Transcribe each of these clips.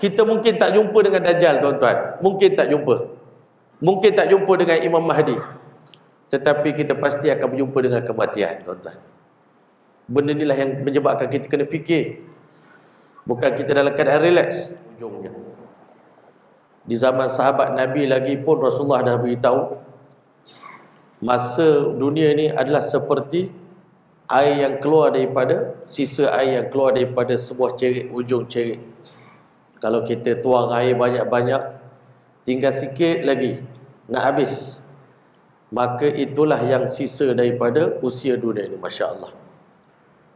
Kita mungkin tak jumpa dengan Dajjal, tuan-tuan. Mungkin tak jumpa. Mungkin tak jumpa dengan Imam Mahdi. Tetapi kita pasti akan berjumpa dengan kematian, tuan-tuan. Benda inilah yang menyebabkan kita kena fikir. Bukan kita dalam keadaan relax. Ujungnya, di zaman sahabat Nabi lagi pun Rasulullah dah beritahu, masa dunia ini adalah seperti air yang keluar daripada, sisa air yang keluar daripada sebuah cerik, ujung cerik. Kalau kita tuang air banyak-banyak, tinggal sikit lagi nak habis, maka itulah yang sisa daripada usia dunia ini. Masya Allah.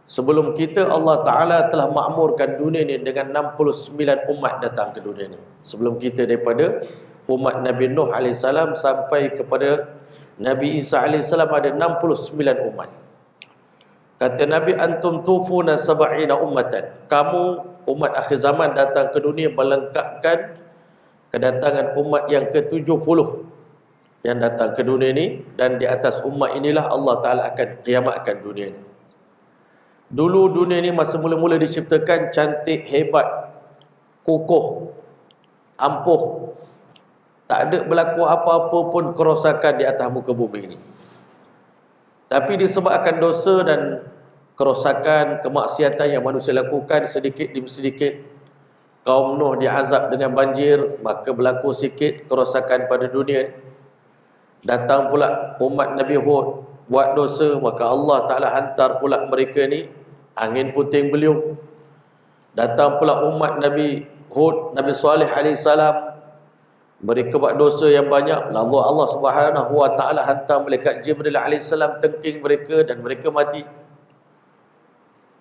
Sebelum kita, Allah Ta'ala telah makmurkan dunia ini dengan 69 umat datang ke dunia ini. Sebelum kita, daripada umat Nabi Nuh AS sampai kepada Nabi Isa AS ada 69 umat. Kata Nabi, antum tufuna sab'ina ummatan. Kamu umat akhir zaman datang ke dunia melengkapkan kedatangan umat yang ke-70 yang datang ke dunia ini, dan di atas umat inilah Allah Ta'ala akan kiamatkan dunia ini. Dulu dunia ini masa mula-mula diciptakan cantik, hebat, kukuh, ampuh. Tak ada berlaku apa-apa pun kerosakan di atas muka bumi ini. Tapi disebabkan dosa dan kerosakan, kemaksiatan yang manusia lakukan, sedikit demi sedikit kaum Nuh diazab dengan banjir, maka berlaku sikit kerosakan pada dunia. Datang pula umat Nabi Hud buat dosa, maka Allah Ta'ala hantar pula mereka ni angin puting beliung. Datang pula umat Nabi Hud, Nabi Saleh AS, mereka buat dosa yang banyak, lalu Allah Subhanahu Wa Ta'ala hantar malaikat Jibril AS tengking mereka dan mereka mati.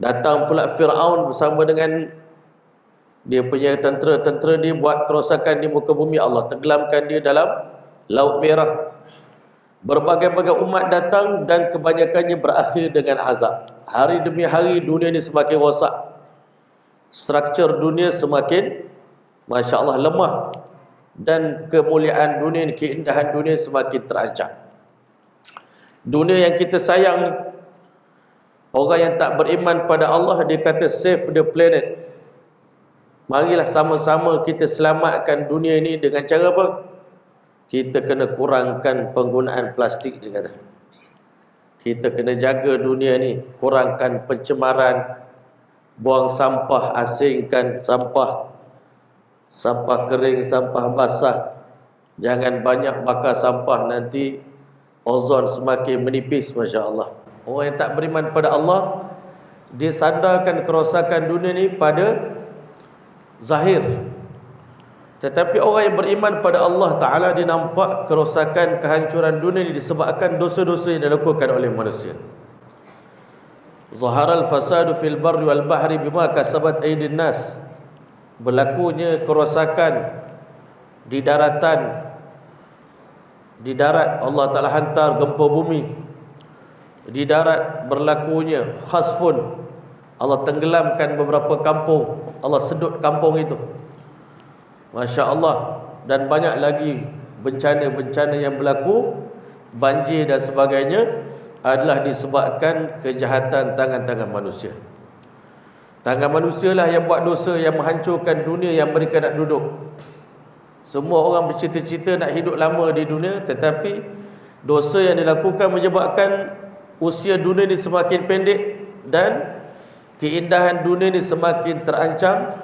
Datang pula Fir'aun bersama dengan dia punya tentera-tentera dia buat kerosakan di muka bumi, Allah tenggelamkan dia dalam Laut Merah. Berbagai-bagai umat datang dan kebanyakannya berakhir dengan azab. Hari demi hari dunia ini semakin rosak. Struktur dunia semakin, Masya Allah, lemah. Dan kemuliaan dunia, keindahan dunia semakin terancam. Dunia yang kita sayang, orang yang tak beriman pada Allah, dia kata save the planet. Marilah sama-sama kita selamatkan dunia ini dengan cara apa? Kita kena kurangkan penggunaan plastik, dia kata. Kita kena jaga dunia ni, kurangkan pencemaran, buang sampah, asingkan sampah, sampah kering, sampah basah. Jangan banyak bakar sampah, nanti ozon semakin menipis. Masya Allah. Orang yang tak beriman pada Allah, dia sandarkan kerosakan dunia ni pada zahir. Tetapi orang yang beriman pada Allah Ta'ala, dia nampak kerosakan, kehancuran dunia ini disebabkan dosa-dosa yang dilakukan oleh manusia. Zaharal fasadu fil barri wal bahri bima kasabat aydin nas. Berlakunya kerosakan di daratan, di darat Allah Ta'ala hantar gempa bumi. Di darat berlakunya khasfun, Allah tenggelamkan beberapa kampung, Allah sedut kampung itu. Masya Allah. Dan banyak lagi bencana-bencana yang berlaku, banjir dan sebagainya, adalah disebabkan kejahatan tangan-tangan manusia. Tangan manusia lah yang buat dosa, yang menghancurkan dunia yang mereka nak duduk. Semua orang bercita-cita nak hidup lama di dunia, tetapi dosa yang dilakukan menyebabkan usia dunia ini semakin pendek dan keindahan dunia ini semakin terancam.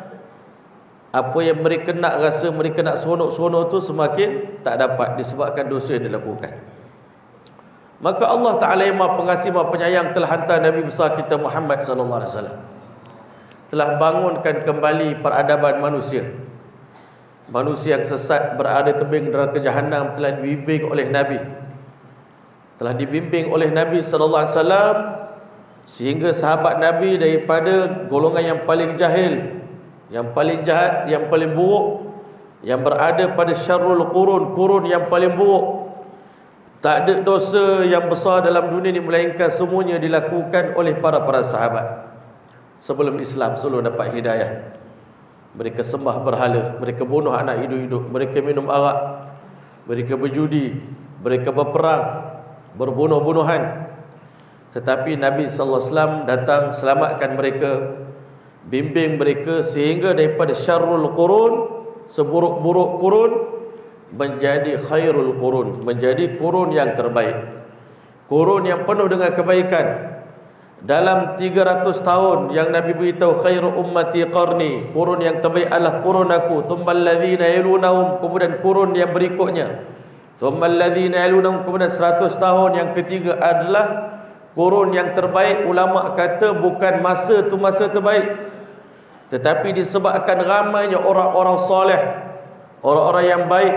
Apa yang mereka nak, rasa mereka nak seronok-seronok tu semakin tak dapat disebabkan dosa yang dilakukan. Maka Allah Ta'ala yang Maha Pengasih, Maha Penyayang telah hantar Nabi besar kita Muhammad SAW, telah bangunkan kembali peradaban manusia. Manusia yang sesat berada tebing neraka Jahannam telah dibimbing oleh Nabi, telah dibimbing oleh Nabi SAW, sehingga sahabat Nabi daripada golongan yang paling jahil, yang paling jahat, yang paling buruk, yang berada pada syarrul qurun, kurun yang paling buruk. Tak ada dosa yang besar dalam dunia ini melainkan semuanya dilakukan oleh para sahabat sebelum Islam, sebelum dapat hidayah. Mereka sembah berhala, mereka bunuh anak hidup-hidup, mereka minum arak, mereka berjudi, mereka berperang, berbunuh-bunuhan. Tetapi Nabi SAW datang selamatkan mereka bimbing mereka sehingga daripada syarrul qurun, seburuk-buruk qurun, menjadi khairul qurun, menjadi qurun yang terbaik, qurun yang penuh dengan kebaikan. Dalam 300 tahun yang Nabi beritahu khairu ummati qarni, qurun yang terbaik adalah qurun aku, thumma alladhina yalunahum, kemudian qurun yang berikutnya, thumma alladhina yalunahum, kemudian 100 tahun yang ketiga adalah qurun yang terbaik. Ulama kata bukan masa tu masa terbaik, tetapi disebabkan ramainya orang-orang soleh, orang-orang yang baik,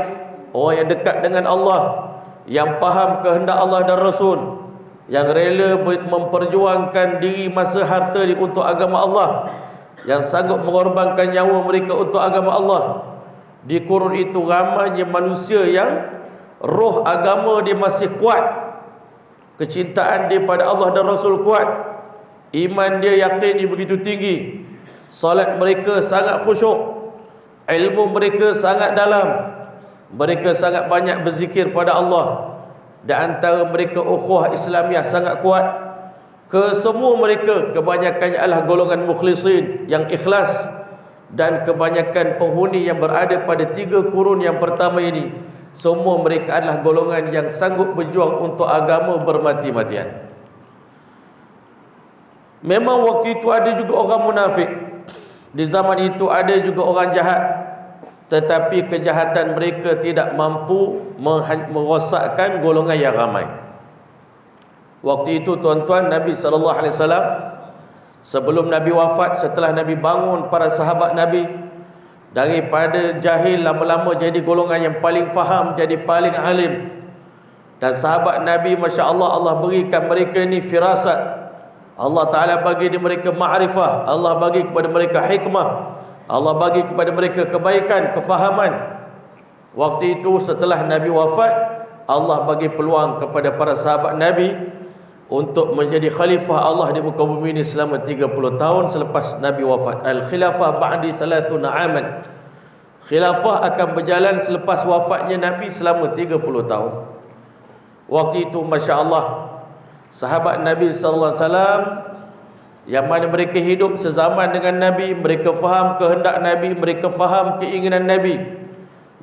orang yang dekat dengan Allah, yang faham kehendak Allah dan Rasul, yang rela memperjuangkan diri, masa, harta untuk agama Allah, yang sanggup mengorbankan nyawa mereka untuk agama Allah. Di kurun itu ramainya manusia yang roh agama dia masih kuat, kecintaan dia pada Allah dan Rasul kuat, iman dia yakin dia begitu tinggi, salat mereka sangat khusyuk, ilmu mereka sangat dalam, mereka sangat banyak berzikir pada Allah. Dan antara mereka ukhuwah Islamiah sangat kuat. Kesemua mereka kebanyakannya adalah golongan mukhlisin yang ikhlas, dan kebanyakan penghuni yang berada pada 3 kurun yang pertama ini, semua mereka adalah golongan yang sanggup berjuang untuk agama bermati-matian. Memang waktu itu ada juga orang munafik, di zaman itu ada juga orang jahat, tetapi kejahatan mereka tidak mampu merosakkan golongan yang ramai. Waktu itu tuan-tuan, Nabi SAW sebelum Nabi wafat, setelah Nabi bangun para sahabat Nabi daripada jahil lama-lama jadi golongan yang paling faham, jadi paling alim. Dan sahabat Nabi, Masya Allah, Allah berikan mereka ini firasat, Allah Ta'ala bagi di mereka ma'rifah, Allah bagi kepada mereka hikmah, Allah bagi kepada mereka kebaikan, kefahaman. Waktu itu setelah Nabi wafat, Allah bagi peluang kepada para sahabat Nabi untuk menjadi khalifah Allah di muka bumi ini selama 30 tahun selepas Nabi wafat. Al-khilafah ba'di 30 aman. Khilafah akan berjalan selepas wafatnya Nabi selama 30 tahun. Waktu itu Masya Allah, sahabat Nabi SAW yang mana mereka hidup sezaman dengan Nabi, mereka faham kehendak Nabi, mereka faham keinginan Nabi,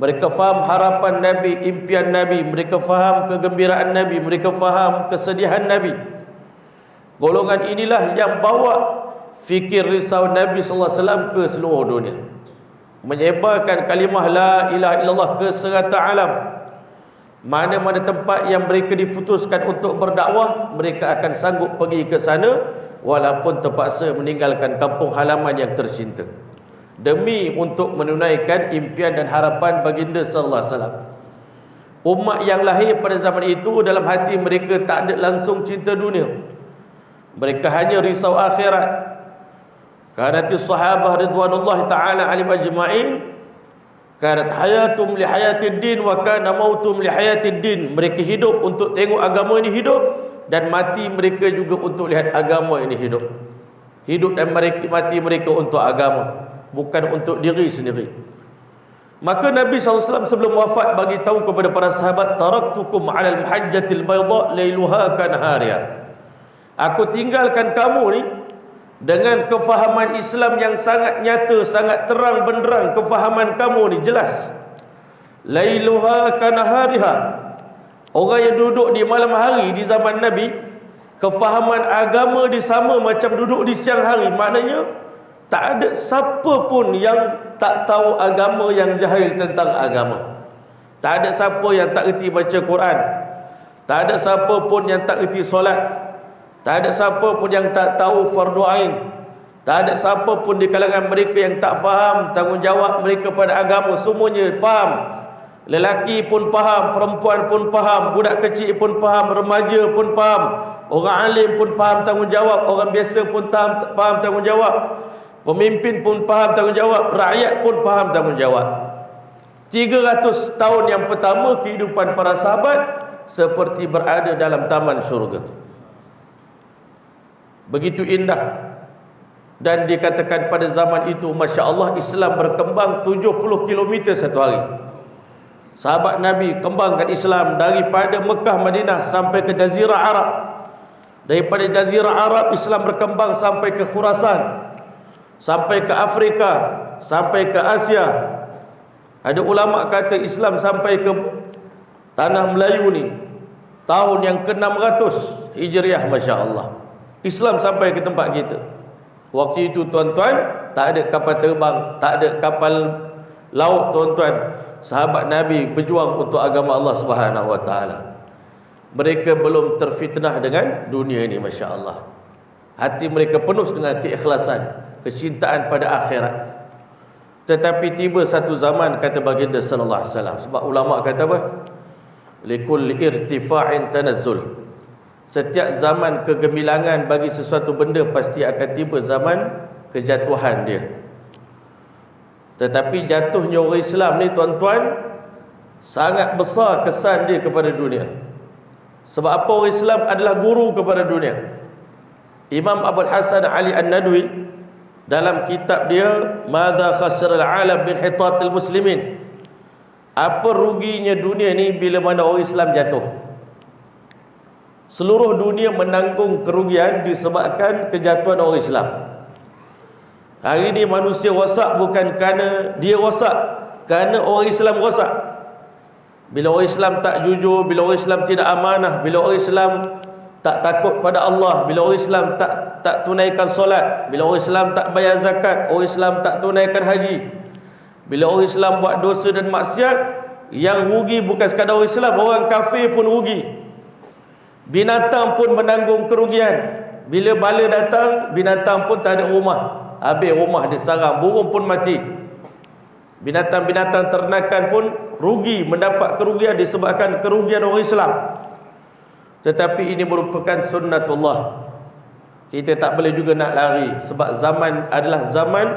mereka faham harapan Nabi, impian Nabi, mereka faham kegembiraan Nabi, mereka faham kesedihan Nabi. Golongan inilah yang bawa fikir risau Nabi SAW ke seluruh dunia, menyebarkan kalimah la ilaha illallah ke serata alam. Mana-mana tempat yang mereka diputuskan untuk berdakwah, mereka akan sanggup pergi ke sana walaupun terpaksa meninggalkan kampung halaman yang tercinta, demi untuk menunaikan impian dan harapan baginda sallallahu alaihi wasallam. Umat yang lahir pada zaman itu, dalam hati mereka tak ada langsung cinta dunia, mereka hanya risau akhirat. Kanat sahabah ridwanullah ta'ala alim ajma'in, kanat hayatum li hayatid din wa kana mautum li hayatid din. Mereka hidup untuk tengok agama ini hidup, dan mati mereka juga untuk lihat agama ini hidup. Hidup dan mati mereka untuk agama, bukan untuk diri sendiri. Maka Nabi SAW sebelum wafat bagi tahu kepada para sahabat, taraktukum 'alal muhajjatil bayda lailuha kanahariha. Aku tinggalkan kamu ni dengan kefahaman Islam yang sangat nyata, sangat terang benderang. Kefahaman kamu ni jelas. Lailuha kanahariha. Orang yang duduk di malam hari di zaman Nabi, kefahaman agama dia sama macam duduk di siang hari. Maknanya tak ada siapa pun yang tak tahu agama, yang jahil tentang agama. Tak ada siapa yang tak erti baca Quran, tak ada siapa pun yang tak erti solat, tak ada siapa pun yang tak tahu fardu ain, tak ada siapa pun di kalangan mereka yang tak faham tanggungjawab mereka pada agama. Semuanya faham. Lelaki pun faham, perempuan pun faham, budak kecil pun faham, remaja pun faham, orang alim pun faham tanggungjawab, orang biasa pun faham tanggungjawab, pemimpin pun faham tanggungjawab, rakyat pun faham tanggungjawab. 300 tahun yang pertama kehidupan para sahabat seperti berada dalam taman syurga. Begitu indah. Dan dikatakan pada zaman itu, Masya Allah, Islam berkembang 70 km satu hari. Sahabat Nabi kembangkan Islam daripada Mekah, Madinah sampai ke Jazirah Arab. Daripada Jazirah Arab, Islam berkembang sampai ke Khurasan. sampai ke Afrika, sampai ke Asia. Ada ulama kata Islam sampai ke tanah Melayu ni tahun yang ke-600 Hijriah, Masya Allah. Islam sampai ke tempat kita. Waktu itu tuan-tuan, tak ada kapal terbang, tak ada kapal laut tuan-tuan. Sahabat Nabi berjuang untuk agama Allah Subhanahu Wa Taala. Mereka belum terfitnah dengan dunia ini, Masya Allah. Hati mereka penuh dengan keikhlasan, kecintaan pada akhirat. Tetapi tiba satu zaman, kata baginda sallallahu alaihi wasallam, sebab ulama kata apa? Likulli irtifa'in tanazzul. Setiap zaman kegemilangan bagi sesuatu benda pasti akan tiba zaman kejatuhan dia. Tetapi jatuhnya orang Islam ni tuan-tuan, sangat besar kesan dia kepada dunia. Sebab apa? Orang Islam adalah guru kepada dunia. Imam Abul Hasan Ali An-Nadwi dalam kitab dia Madza khasara al-alam bin hitatil muslimin, apa ruginya dunia ni bila mana orang Islam jatuh. Seluruh dunia menanggung kerugian disebabkan kejatuhan orang Islam. Hari ini manusia rosak bukan kerana dia rosak, kerana orang Islam rosak. Bila orang Islam tak jujur, bila orang Islam tidak amanah, bila orang Islam tak takut pada Allah, bila orang Islam tak tunaikan solat, bila orang Islam tak bayar zakat, orang Islam tak tunaikan haji, bila orang Islam buat dosa dan maksiat, yang rugi bukan sekadar orang Islam, orang kafir pun rugi. Binatang pun menanggung kerugian. Bila bala datang, binatang pun tak ada rumah, habis rumah dia sarang, burung pun mati. Binatang-binatang ternakan pun rugi, mendapat kerugian disebabkan kerugian orang Islam. Tetapi ini merupakan sunnatullah. Kita tak boleh juga nak lari, sebab zaman adalah zaman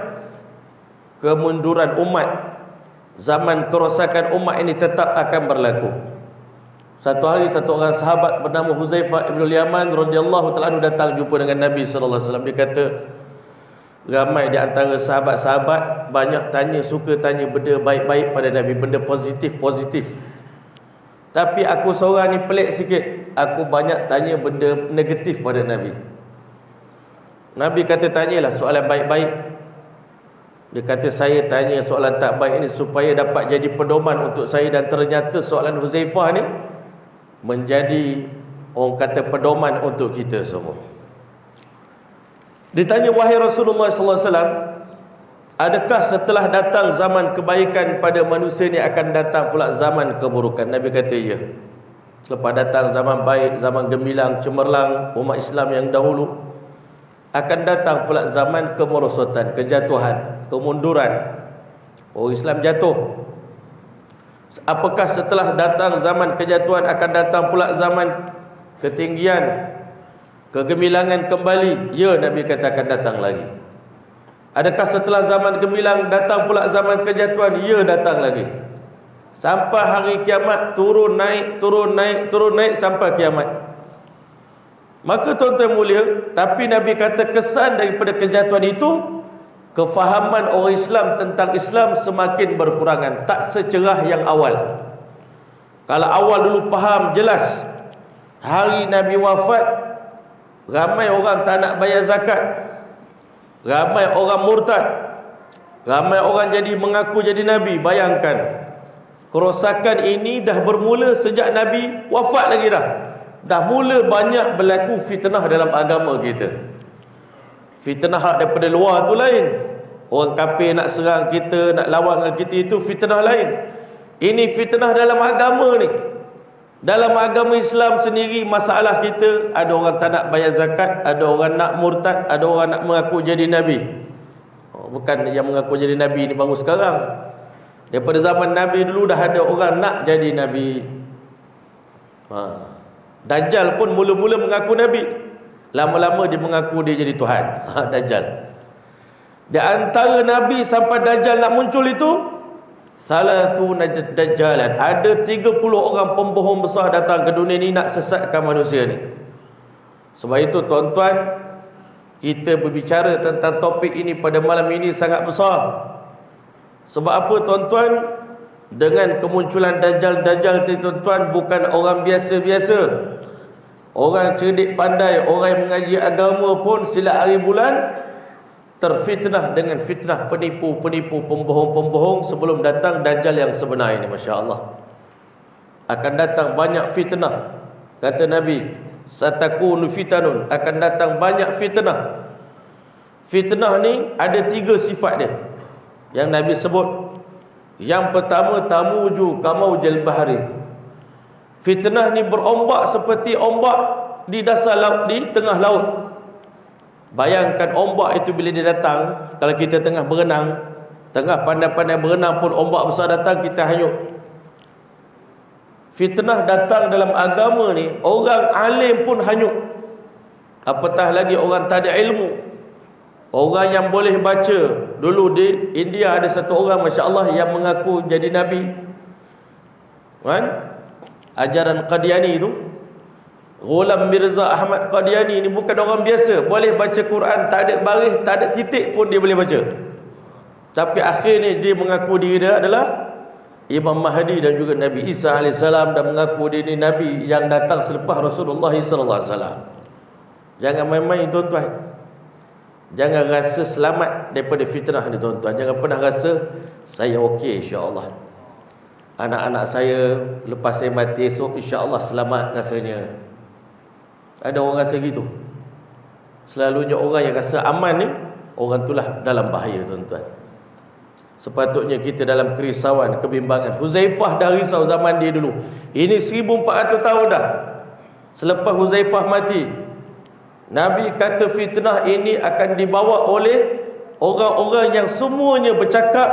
kemunduran umat. Zaman kerosakan umat ini tetap akan berlaku. Satu hari satu orang sahabat bernama Huzaifah ibn Yaman radhiyallahu ta'ala datang jumpa dengan Nabi sallallahu alaihi wasallam. Dia kata, ramai di antara sahabat-sahabat banyak suka tanya benda baik-baik pada Nabi, benda positif. Tapi aku seorang ni pelik sikit, aku banyak tanya benda negatif pada Nabi. Nabi kata, tanyalah soalan baik-baik. Dia kata, saya tanya soalan tak baik ini supaya dapat jadi pedoman untuk saya. Dan ternyata soalan Huzaifah ni menjadi, orang kata, pedoman untuk kita semua. Ditanya, wahai Rasulullah sallallahu alaihi wasallam, adakah setelah datang zaman kebaikan pada manusia ni akan datang pula zaman keburukan? Nabi kata, ya. Selepas datang zaman baik, zaman gemilang, cemerlang umat Islam yang dahulu, akan datang pula zaman kemerosotan, kejatuhan, kemunduran. Orang Islam jatuh. Apakah setelah datang zaman kejatuhan akan datang pula zaman ketinggian, kegemilangan kembali? Ya, Nabi kata akan datang lagi. Adakah setelah zaman gemilang datang pula zaman kejatuhan? Ya, datang lagi. Sampai hari kiamat, turun naik, turun naik, turun naik sampai kiamat. Maka tuan-tuan mulia, tapi Nabi kata kesan daripada kejatuhan itu, kefahaman orang Islam tentang Islam semakin berkurangan, tak secerah yang awal. Kalau awal dulu faham jelas, hari Nabi wafat, ramai orang tak nak bayar zakat, ramai orang murtad, ramai orang jadi mengaku jadi Nabi. Bayangkan, kerosakan ini dah bermula sejak Nabi wafat lagi dah. Dah mula banyak berlaku fitnah dalam agama kita. Fitnah daripada luar tu lain. Orang kafir nak serang kita, nak lawan dengan kita, itu fitnah lain. Ini fitnah dalam agama ni. Dalam agama Islam sendiri, masalah kita, ada orang tak nak bayar zakat, ada orang nak murtad, ada orang nak mengaku jadi Nabi. Bukan yang mengaku jadi Nabi ni baru sekarang. Daripada zaman Nabi dulu dah ada orang nak jadi Nabi. Dajjal pun mula-mula mengaku Nabi, lama-lama dia mengaku dia jadi Tuhan. Dajjal. Di antara Nabi sampai Dajjal nak muncul itu, Salathuna Dajjalan, ada 30 orang pembohong besar datang ke dunia ni nak sesatkan manusia ni. Sebab itu tuan-tuan, kita berbicara tentang topik ini pada malam ini sangat besar. Sebab apa tuan-tuan? Dengan kemunculan Dajjal itu tuan-tuan, bukan orang biasa-biasa. Orang cerdik pandai, orang yang mengaji agama pun silap hari bulan, terfitnah dengan fitnah penipu-penipu, pembohong-pembohong sebelum datang Dajjal yang sebenar ini. Masya Allah, akan datang banyak fitnah. Kata Nabi, satakunu fitanun, akan datang banyak fitnah. Fitnah ni ada 3 sifat dia yang Nabi sebut. Yang pertama, tamuju kamaujal bahri. Fitnah ni berombak seperti ombak di dasar laut, di tengah laut. Bayangkan ombak itu bila dia datang, kalau kita tengah berenang, tengah pandai-pandai berenang pun ombak besar datang, kita hanyut. Fitnah datang dalam agama ni, orang alim pun hanyut, apatah lagi orang tak ada ilmu. Orang yang boleh baca. Dulu di India ada satu orang, Masya Allah, yang mengaku jadi Nabi, kan? Ajaran Qadiani itu, Ghulam Mirza Ahmad Qadiani ni bukan orang biasa. Boleh baca Quran, tak ada baris, tak ada titik pun dia boleh baca. Tapi akhirnya dia mengaku diri dia adalah Imam Mahdi dan juga Nabi Isa AS, dan mengaku dia ni Nabi yang datang selepas Rasulullah SAW. Jangan main-main tuan-tuan. Jangan rasa selamat daripada fitnah ni tuan-tuan. Jangan pernah rasa saya okey, insya-Allah. Anak-anak saya lepas saya mati esok insya-Allah selamat rasanya. Ada orang rasa gitu. Selalunya orang yang rasa aman ni, orang itulah dalam bahaya tuan-tuan. Sepatutnya kita dalam kerisauan, kebimbangan. Huzaifah dah risau zaman dia dulu. Ini 1400 tahun dah selepas Huzaifah mati. Nabi kata fitnah ini akan dibawa oleh orang-orang yang semuanya bercakap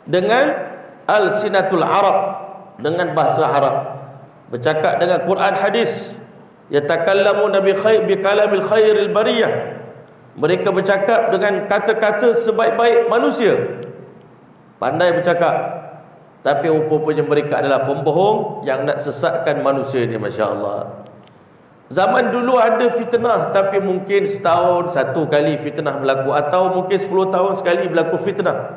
dengan al-sinatul Arab, dengan bahasa Arab, bercakap dengan Quran hadis. Yatakallamuna bi kalamil khairil bariyah. Mereka bercakap dengan kata-kata sebaik-baik manusia. Pandai bercakap. Tapi rupanya mereka adalah pembohong yang nak sesatkan manusia ni. Masya Allah. Zaman dulu ada fitnah, tapi mungkin setahun satu kali fitnah berlaku, atau mungkin 10 tahun sekali berlaku fitnah.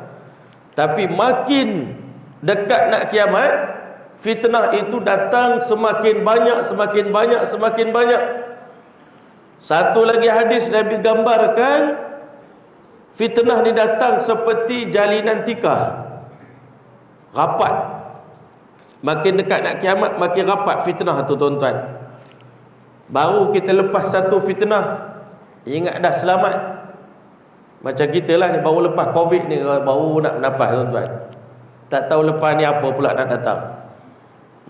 Tapi makin dekat nak kiamat, fitnah itu datang semakin banyak, semakin banyak, semakin banyak. Satu lagi hadis Nabi gambarkan fitnah ni datang seperti jalinan tikar, rapat. Makin dekat nak kiamat, makin rapat fitnah tu tuan-tuan. Baru kita lepas satu fitnah, ingat dah selamat. Macam kita lah ni, baru lepas Covid ni, baru nak nafas tuan-tuan. Tak tahu lepas ni apa pula nak datang.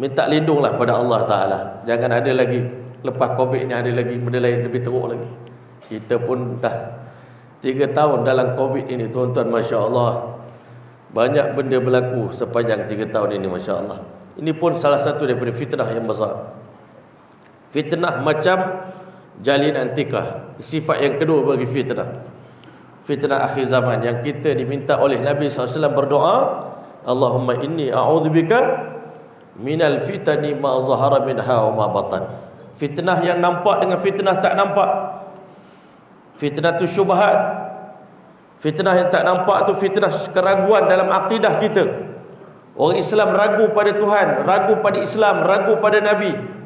Minta lindunglah pada Allah Ta'ala. Jangan ada lagi, lepas Covid ni ada lagi benda lain lebih teruk lagi. Kita pun dah 3 tahun dalam Covid ini tuan-tuan. Masya Allah, banyak benda berlaku sepanjang 3 tahun ini. Masya Allah. Ini pun salah satu daripada fitnah yang besar. Fitnah macam jalinan tikar. Sifat yang kedua bagi fitnah, fitnah akhir zaman, yang kita diminta oleh Nabi SAW berdoa, Allahumma inni a'udzubika minal fitani ma zahara minha wa ma batan. Fitnah yang nampak dengan fitnah tak nampak. Fitnah tu syubhat. Fitnah yang tak nampak tu fitnah keraguan dalam akidah kita. Orang Islam ragu pada Tuhan, ragu pada Islam, ragu pada Nabi.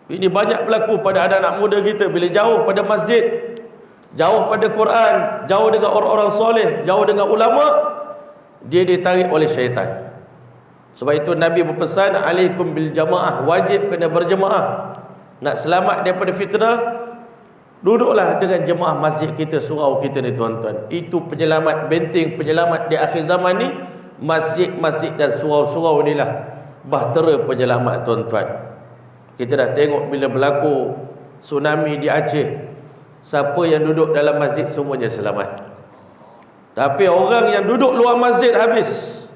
Ini banyak berlaku pada anak-anak muda kita. Bila jauh pada masjid, jauh pada Quran, jauh dengan orang-orang soleh, jauh dengan ulama, dia ditarik oleh syaitan. Sebab itu Nabi berpesan, alaikum bil jamaah, wajib kena berjemaah. Nak selamat daripada fitnah, duduklah dengan jemaah masjid kita, surau kita ni tuan-tuan. Itu penyelamat, benteng penyelamat di akhir zaman ni. Masjid-masjid dan surau-surau inilah bahtera penyelamat tuan-tuan. Kita dah tengok bila berlaku tsunami di Aceh, siapa yang duduk dalam masjid semuanya selamat. Tapi orang yang duduk luar masjid habis.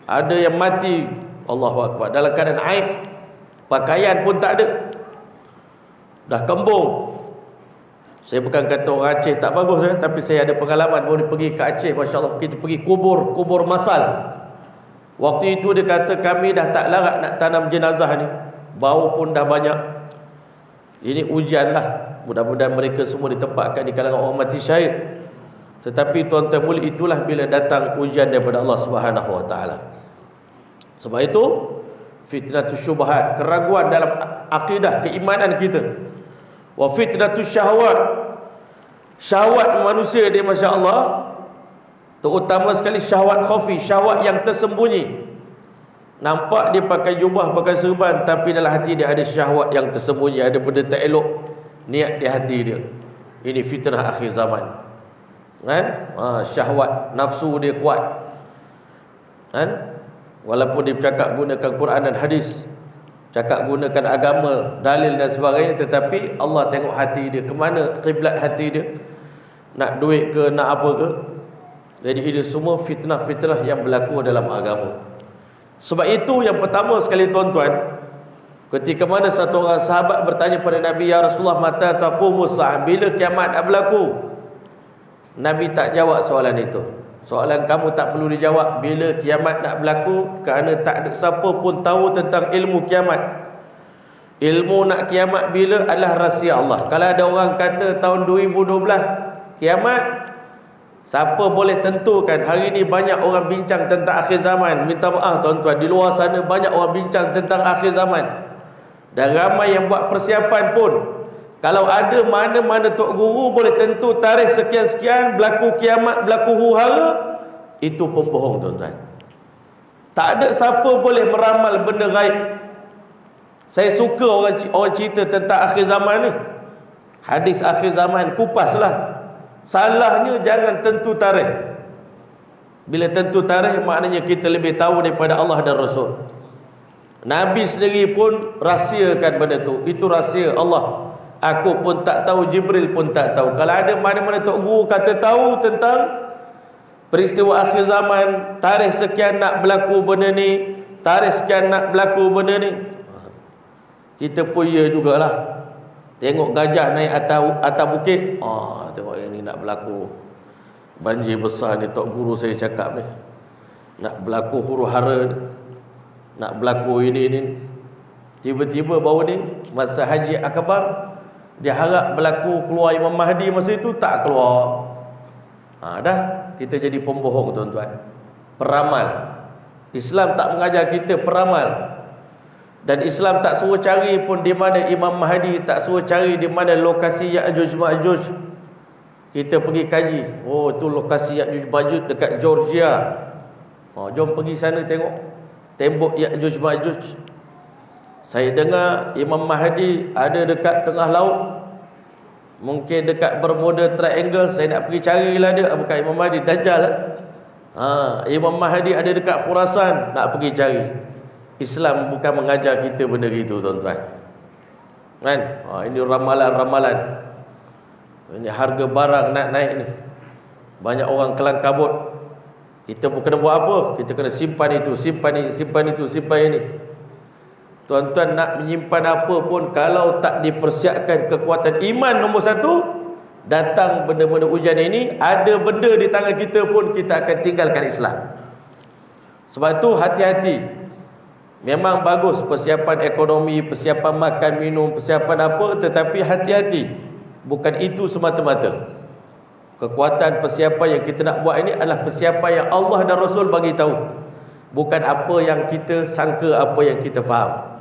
Ada yang mati, Allahu Akbar, dalam keadaan aib, pakaian pun tak ada, dah kembung. Saya bukan kata orang Aceh tak bagus, tapi saya ada pengalaman baru pergi ke Aceh. Masya Allah, kita pergi kubur masal. Waktu itu dia kata kami dah tak larat nak tanam jenazah ni, bau pun dah banyak. Ini ujian lah. Mudah-mudahan mereka semua ditempatkan di kalangan orang mati syahid. Tetapi tuan-tuan mulia, itulah bila datang ujian daripada Allah Subhanahu Wa Taala. Sebab itu fitnatus syubhat, keraguan dalam akidah, keimanan kita. Wa fitnatus syahwat, Syahwat manusia dia Masya Allah, terutama sekali syahwat khafi, syahwat yang tersembunyi. Nampak dia pakai jubah, pakai serban, tapi dalam hati dia ada syahwat yang tersembunyi, ada benda tak elok niat di hati dia. Ini fitnah akhir zaman, kan? Syahwat nafsu dia kuat, kan? Walaupun dia cakap gunakan Quran dan hadis, cakap gunakan agama, dalil dan sebagainya, tetapi Allah tengok hati dia, ke mana kiblat hati dia, nak duit ke, nak apa ke. Jadi ini semua fitnah-fitnah yang berlaku dalam agama. Sebab itu yang pertama sekali tuan-tuan, ketika mana satu orang sahabat bertanya pada Nabi, ya Rasulullah, mata taqumus sa'ah, bila kiamat nak berlaku? Nabi tak jawab soalan itu. Soalan kamu tak perlu dijawab, bila kiamat nak berlaku, kerana tak ada siapa pun tahu tentang ilmu kiamat. Ilmu nak kiamat bila adalah rahsia Allah. Kalau ada orang kata tahun 2012 kiamat, siapa boleh tentukan? Hari ini banyak orang bincang tentang akhir zaman. Minta maaf tuan-tuan, di luar sana banyak orang bincang tentang akhir zaman, dan ramai yang buat persiapan pun. Kalau ada mana-mana tok guru boleh tentu tarikh sekian-sekian berlaku kiamat, berlaku huru-hara, itu pembohong tuan-tuan. Tak ada siapa boleh meramal benda gaib. Saya suka orang cerita tentang akhir zaman ni, hadis akhir zaman, kupaslah. Salahnya jangan tentu tarikh. Bila tentu tarikh, maknanya kita lebih tahu daripada Allah dan Rasul. Nabi sendiri pun rahsiakan benda tu. Itu rahsia Allah. Aku pun tak tahu, Jibril pun tak tahu. Kalau ada mana-mana tok guru kata tahu tentang peristiwa akhir zaman, tarikh sekian nak berlaku benda ni, tarikh sekian nak berlaku benda ni, kita pun ya jugalah. Tengok gajah naik atas bukit, tengok ini nak berlaku banjir besar ni, tok guru saya cakap ni, nak berlaku huru-hara ni, nak berlaku ini. Tiba-tiba baru ni masa Haji Akbar, dia harap berlaku keluar Imam Mahdi, masa itu tak keluar. Dah kita jadi pembohong tuan-tuan, peramal. Islam tak mengajar kita peramal. Dan Islam tak suruh cari pun di mana Imam Mahdi, tak suruh cari di mana lokasi Ya'juj Ma'juj. Kita pergi kaji, tu lokasi Ya'juj Ma'juj dekat Georgia. Jom pergi sana tengok tembok Ya'juj Ma'juj. Saya dengar Imam Mahdi ada dekat tengah laut, mungkin dekat Bermuda Triangle. Saya nak pergi carilah dia. Bukan Imam Mahdi, Dajjal lah. Imam Mahdi ada dekat Khurasan, nak pergi cari. Islam bukan mengajar kita benda gitu tuan-tuan, kan? Ini ramalan-ramalan. Ini harga barang nak naik ni, banyak orang kelang kabut. Kita pun kena buat apa? Kita kena simpan itu, simpan ini, simpan itu, simpan ini. Tuan-tuan, nak menyimpan apa pun, kalau tak dipersiapkan kekuatan iman nombor satu, datang benda-benda ujian ini, ada benda di tangan kita pun, kita akan tinggalkan Islam. Sebab tu hati-hati. Memang bagus persiapan ekonomi, persiapan makan minum, persiapan apa, tetapi hati-hati. Bukan itu semata-mata. Kekuatan persiapan yang kita nak buat ini adalah persiapan yang Allah dan Rasul bagi tahu, bukan apa yang kita sangka, apa yang kita faham.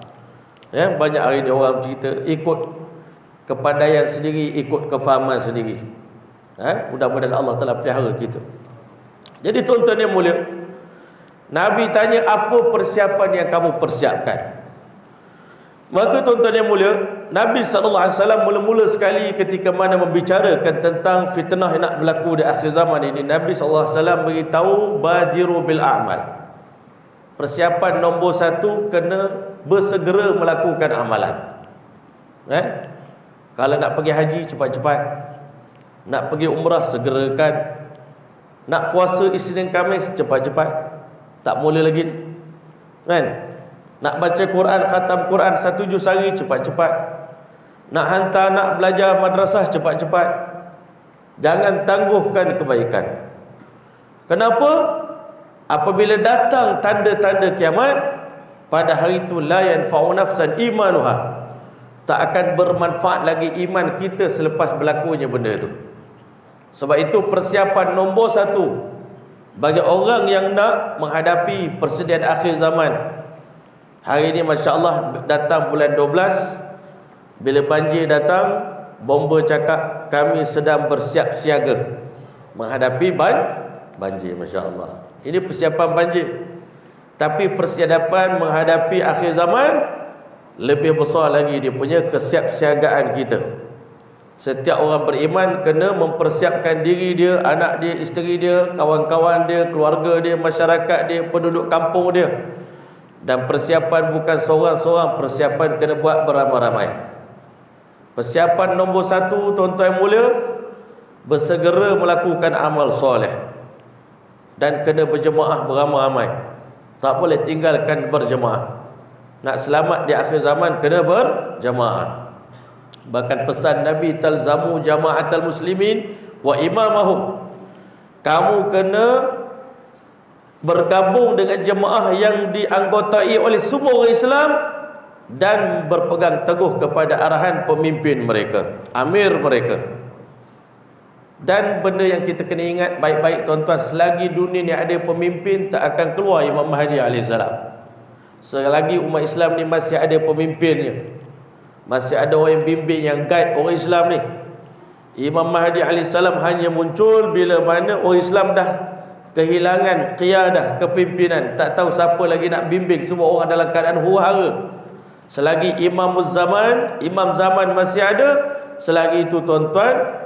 Banyak hari ni orang cerita ikut kepandaian sendiri, ikut kefahaman sendiri. Mudah-mudahan Allah Ta'ala pelihara kita. Jadi tuan-tuan yang mulia, Nabi tanya, apa persiapan yang kamu persiapkan? Maka tuan-tuan yang mulia, Nabi SAW mula-mula sekali ketika mana membicarakan tentang fitnah yang nak berlaku di akhir zaman ini, Nabi SAW beritahu, badiru bil a'mal. Persiapan nombor satu, kena bersegera melakukan amalan. Kalau nak pergi haji, cepat-cepat. Nak pergi umrah, segerakan. Nak puasa Isnin Khamis, cepat-cepat. Tak mula lagi, kan? Nak baca Quran, khatam Quran 1 juz sehari, cepat-cepat. Nak hantar anak belajar madrasah, cepat-cepat. Jangan tangguhkan kebaikan. Kenapa? Apabila datang tanda-tanda kiamat, pada hari itu la yanfa'u nafsan imanuha, tak akan bermanfaat lagi iman kita selepas berlakunya benda itu. Sebab itu persiapan nombor satu bagi orang yang nak menghadapi persediaan akhir zaman. Hari ini Masya Allah datang bulan 12, bila banjir datang, bomba cakap kami sedang bersiap siaga menghadapi banjir. Masya Allah, ini persiapan banjir. Tapi persiapan menghadapi akhir zaman lebih besar lagi dia punya kesiapsiagaan kita. Setiap orang beriman kena mempersiapkan diri dia, anak dia, isteri dia, kawan-kawan dia, keluarga dia, masyarakat dia, penduduk kampung dia. Dan persiapan bukan seorang-seorang, persiapan kena buat beramai-ramai. Persiapan nombor 1, tuan-tuan yang mulia, bersegera melakukan amal soleh dan kena berjemaah beramai-ramai. Tak boleh tinggalkan berjemaah. Nak selamat di akhir zaman kena berjemaah. Bahkan pesan Nabi, talzamu jama'atal muslimin wa imamahum. Kamu kena bergabung dengan jemaah yang dianggotai oleh semua orang Islam dan berpegang teguh kepada arahan pemimpin mereka, amir mereka. Dan benda yang kita kena ingat baik-baik tuan-tuan, selagi dunia ni ada pemimpin, tak akan keluar Imam Mahdi AS. Selagi umat Islam ni masih ada pemimpinnya, masih ada orang yang bimbing, yang guide orang Islam ni. Imam Mahdi AS hanya muncul bila mana orang Islam dah kehilangan qiyadah, kepimpinan, tak tahu siapa lagi nak bimbing, semua orang dalam keadaan huru-hara. Selagi imam zaman masih ada, selagi itu tuan-tuan,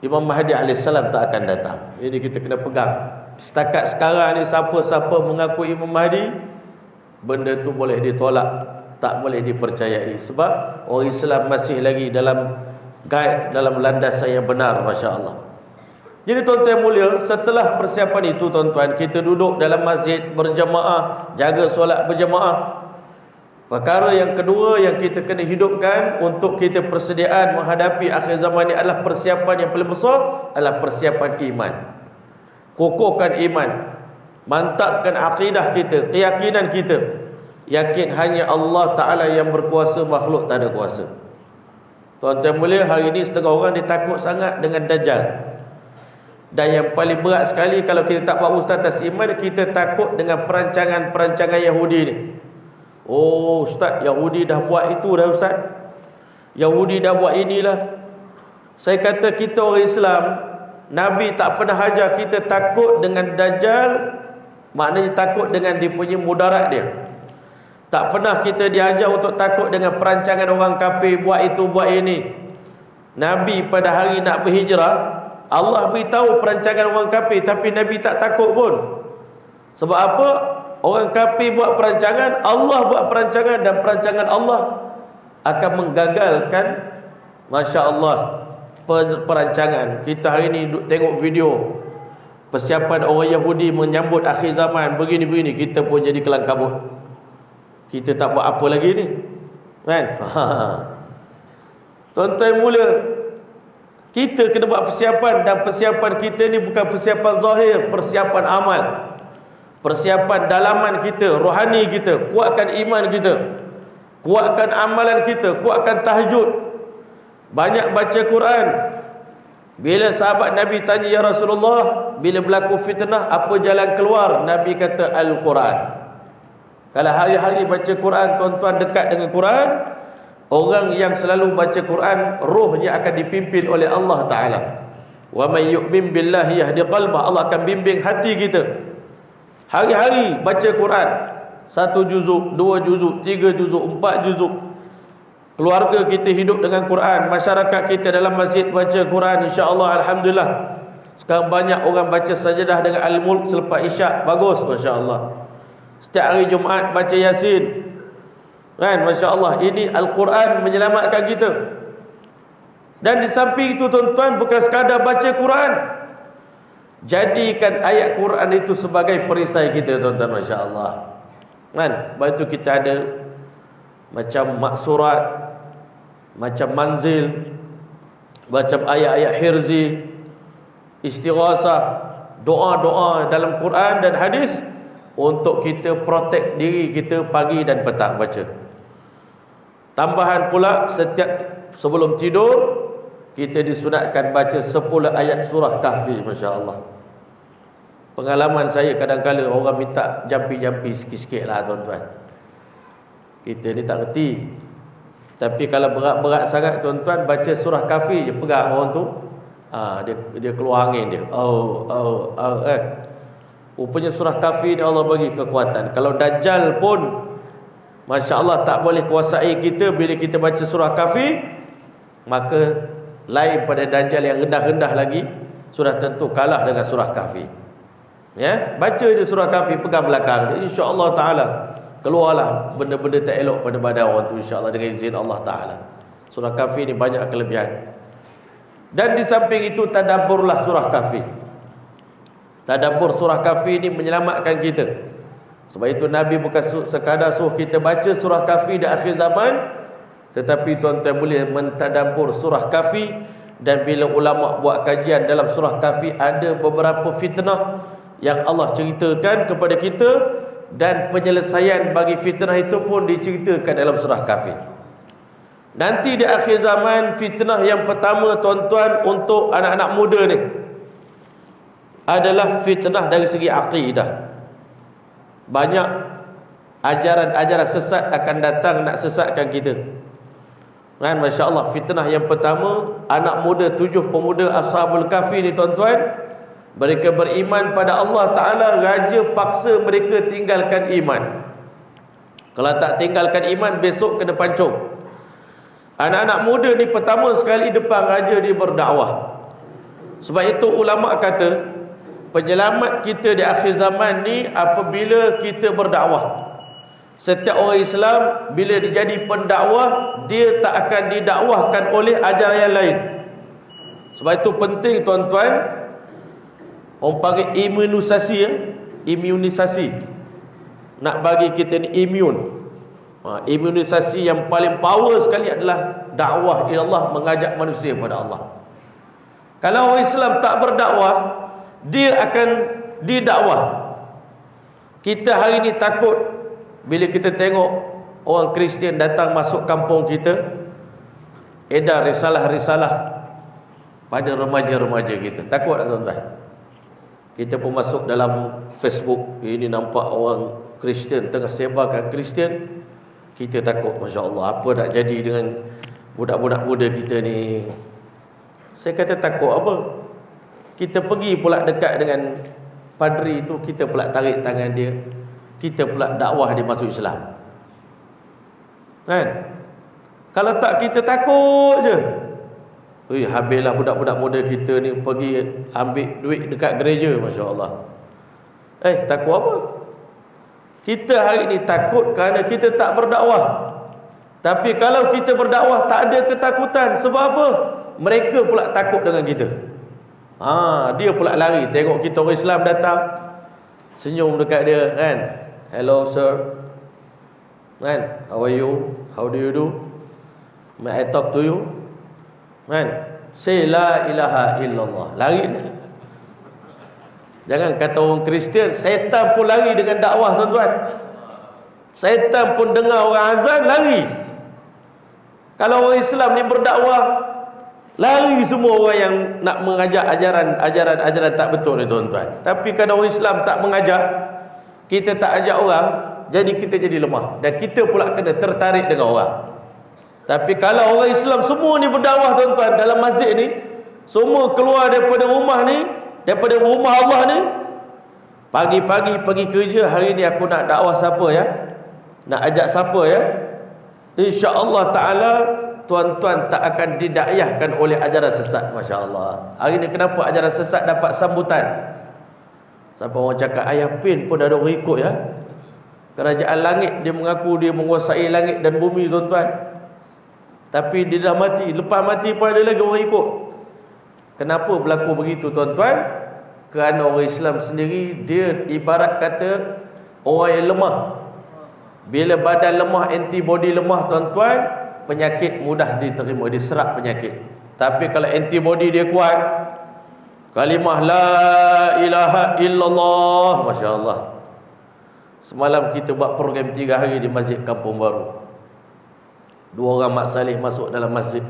Imam Mahdi AS tak akan datang. Ini kita kena pegang. Setakat sekarang ni siapa-siapa mengaku Imam Mahdi, benda tu boleh ditolak, tak boleh dipercayai. Sebab orang Islam masih lagi dalam guide, dalam landasan yang benar. Masya Allah. Jadi tuan-tuan yang mulia, setelah persiapan itu tuan-tuan, kita duduk dalam masjid berjemaah, jaga solat berjemaah. Perkara yang kedua yang kita kena hidupkan untuk kita persediaan menghadapi akhir zaman ini adalah persiapan yang paling besar, adalah persiapan iman. Kokohkan iman, mantapkan akidah kita, keyakinan kita. Yakin hanya Allah Ta'ala yang berkuasa, makhluk tak ada kuasa. Tuan-tuan mulia, hari ini setengah orang dia takut sangat dengan Dajjal. Dan yang paling berat sekali, kalau kita tak buat ustaz iman, kita takut dengan perancangan-perancangan Yahudi ni. Oh ustaz, Yahudi dah buat itu dah ustaz, Yahudi dah buat inilah. Saya kata kita orang Islam, Nabi tak pernah ajar kita takut dengan Dajjal, maknanya takut dengan dia punya mudarat dia. Tak pernah kita diajar untuk takut dengan perancangan orang kafir, buat itu buat ini. Nabi pada hari nak berhijrah, Allah beritahu perancangan orang kafir, tapi Nabi tak takut pun. Sebab apa? Orang kafir buat perancangan, Allah buat perancangan, dan perancangan Allah akan menggagalkan, Masya Allah, perancangan. Kita hari ni tengok video persiapan orang Yahudi menyambut akhir zaman, begini-begini, kita pun jadi kelang kabut. Kita tak buat apa lagi ni, kan? Tuan-tuan mulia, kita kena buat persiapan, dan persiapan kita ni bukan persiapan zahir, persiapan amal. Persiapan dalaman kita, rohani kita, kuatkan iman kita, kuatkan amalan kita, kuatkan tahajud, banyak baca Quran. Bila sahabat Nabi tanya, ya Rasulullah, bila berlaku fitnah, apa jalan keluar? Nabi kata Al-Quran. Kalau hari-hari baca Quran, tuan-tuan dekat dengan Quran, orang yang selalu baca Quran, rohnya akan dipimpin oleh Allah Ta'ala. Wa man yu'min billahi yahdi qalbah. Allah akan bimbing hati kita. Hari-hari baca Quran, 1 juzuk, 2 juzuk, 3 juzuk, 4 juzuk. Keluarga kita hidup dengan Quran, masyarakat kita dalam masjid baca Quran, insya-Allah. Alhamdulillah, sekarang banyak orang baca sajadah dengan Al-Mulk selepas isyak, bagus, masya-Allah. Setiap hari Jumaat baca Yasin, kan, masya-Allah. Ini Al-Quran menyelamatkan kita. Dan di samping itu tuan-tuan, bukan sekadar baca Quran, jadikan ayat Quran itu sebagai perisai kita, tuan-tuan, masya-Allah. Kan? Lepas itu kita ada macam maksurat, macam manzil, macam ayat-ayat hirzi, istighasah, doa-doa dalam Quran dan hadis untuk kita protect diri kita pagi dan petang baca. Tambahan pula, setiap sebelum tidur kita disunatkan baca 10 ayat surah Kahfi, masya-Allah. Pengalaman saya, kadang-kadang orang minta jampi-jampi sikit-sikit lah, tuan-tuan. Kita ni tak reti. Tapi kalau berat-berat sangat tuan-tuan, baca surah Kahfi je, pegang orang tu, dia keluar angin dia. Kan. Rupanya surah Kahfi ni Allah bagi kekuatan. Kalau Dajjal pun Masya Allah tak boleh kuasai kita bila kita baca surah Kahfi, maka lain pada Dajjal yang rendah-rendah lagi, sudah tentu kalah dengan surah Kahfi. Ya, baca je surah Kahfi, pegang belakang, insya-Allah taala keluarlah benda-benda tak elok pada badan orang tu, insya-Allah dengan izin Allah taala. Surah Kahfi ni banyak kelebihan. Dan di samping itu tadabburlah surah Kahfi. Tadabbur surah Kahfi ni menyelamatkan kita. Sebab itu Nabi bukan sekadar suruh kita baca surah Kahfi di akhir zaman, tetapi tuan-tuan boleh mentadabbur surah Kahfi. Dan bila ulama buat kajian dalam surah Kahfi, ada beberapa fitnah yang Allah ceritakan kepada kita, dan penyelesaian bagi fitnah itu pun diceritakan dalam surah Kahfi. Nanti di akhir zaman, fitnah yang pertama tuan-tuan untuk anak-anak muda ni adalah fitnah dari segi akidah. Banyak ajaran-ajaran sesat akan datang nak sesatkan kita. Kan, Masya Allah, fitnah yang pertama, anak muda 7 pemuda Ashabul Kahfi ni tuan-tuan, mereka beriman pada Allah Ta'ala, raja paksa mereka tinggalkan iman. Kalau tak tinggalkan iman, besok kena pancung. Anak-anak muda ni pertama sekali depan raja dia berdakwah. Sebab itu ulama kata, penyelamat kita di akhir zaman ni apabila kita berdakwah. Setiap orang Islam bila dia jadi pendakwah, dia tak akan didakwahkan oleh ajaran yang lain. Sebab itu penting tuan-tuan, orang panggil imunisasi, imunisasi. Nak bagi kita ni imun. Imunisasi yang paling power sekali adalah dakwah ila Allah, mengajak manusia kepada Allah. Kalau orang Islam tak berdakwah, dia akan didakwah. Kita hari ni takut bila kita tengok orang Kristian datang masuk kampung kita, edar risalah-risalah pada remaja-remaja kita. Takut tak tuan-tuan? Kita pun masuk dalam Facebook, ini nampak orang Kristian tengah sebarkan Kristian, kita takut, Masya Allah, apa nak jadi dengan budak-budak muda kita ni. Saya kata takut apa? Kita pergi pula dekat dengan padri itu, kita pula tarik tangan dia, kita pula dakwah dia masuk Islam. Kan? Kalau tak, kita takut je. Habislah budak-budak muda kita ni pergi ambil duit dekat gereja, Masya Allah. Takut apa? Kita hari ni takut kerana kita tak berdakwah. Tapi kalau kita berdakwah, tak ada ketakutan. Sebab apa? Mereka pula takut dengan kita. Dia pula lari tengok kita orang Islam datang, senyum dekat dia, kan? Hello sir, kan? How are you? How do you do? May I talk to you? Kan? Say la ilaha illallah. Lari dia. Jangan kata orang Kristian, syaitan pun lari dengan dakwah tuan-tuan. Syaitan pun dengar orang azan, lari. Kalau orang Islam ni berdakwah, lari semua orang yang nak mengajak ajaran tak betul ni tuan-tuan. Tapi kalau orang Islam tak mengajak, kita tak ajak orang, jadi kita jadi lemah. Dan kita pula kena tertarik dengan orang. Tapi kalau orang Islam semua ni berdakwah tuan-tuan, dalam masjid ni, semua keluar daripada rumah ni, daripada rumah Allah ni, pagi-pagi pergi kerja, hari ni aku nak dakwah siapa ya? Nak ajak siapa ya? InsyaAllah ta'ala tuan-tuan tak akan didakyahkan oleh ajaran sesat. Masya Allah. Hari ni kenapa ajaran sesat dapat sambutan? Sampai orang cakap ayah pin pun ada orang ikut ya. Kerajaan langit, dia mengaku dia menguasai langit dan bumi tuan-tuan. Tapi dia dah mati, lepas mati pun ada lagi orang ikut. Kenapa berlaku begitu tuan-tuan? Kerana orang Islam sendiri, dia ibarat kata orang yang lemah. Bila badan lemah, antibody lemah tuan-tuan, penyakit mudah diterima, diserap penyakit. Tapi kalau antibody dia kuat, kalimah la ilaha illallah, Masya Allah. Semalam kita buat program 3 hari di Masjid Kampung Baru. 2 orang mak saleh masuk dalam masjid,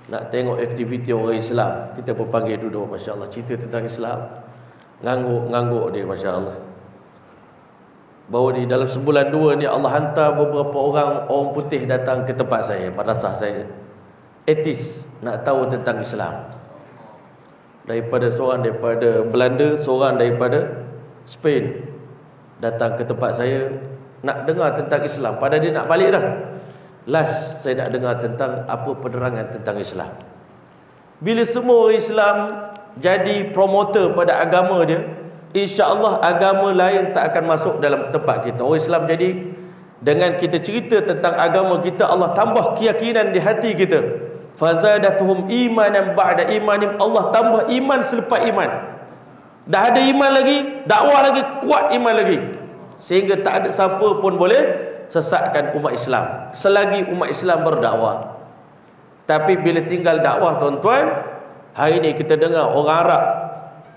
nak tengok aktiviti orang Islam. Kita pun panggil duduk, Masya Allah, cerita tentang Islam. Ngangguk dia, Masya Allah. bahawa di dalam sebulan dua ni Allah hantar beberapa orang putih datang ke tempat saya, madrasah saya, etis, nak tahu tentang Islam. Daripada seorang daripada Belanda, seorang daripada Spain datang ke tempat saya nak dengar tentang Islam. Padahal dia nak balik dah. Last saya nak dengar tentang apa penerangan tentang Islam. Bila semua orang Islam jadi promoter pada agama dia, insya-Allah agama lain tak akan masuk dalam tempat kita. Orang Islam jadi, dengan kita cerita tentang agama kita, Allah tambah keyakinan di hati kita. Fazadatuhum imanan ba'da imanim, Allah tambah iman selepas iman. Dah ada iman lagi, dakwah lagi, kuat iman lagi, sehingga tak ada siapa pun boleh sesatkan umat Islam selagi umat Islam berdakwah. Tapi bila tinggal dakwah, tuan-tuan, hari ini kita dengar orang Arab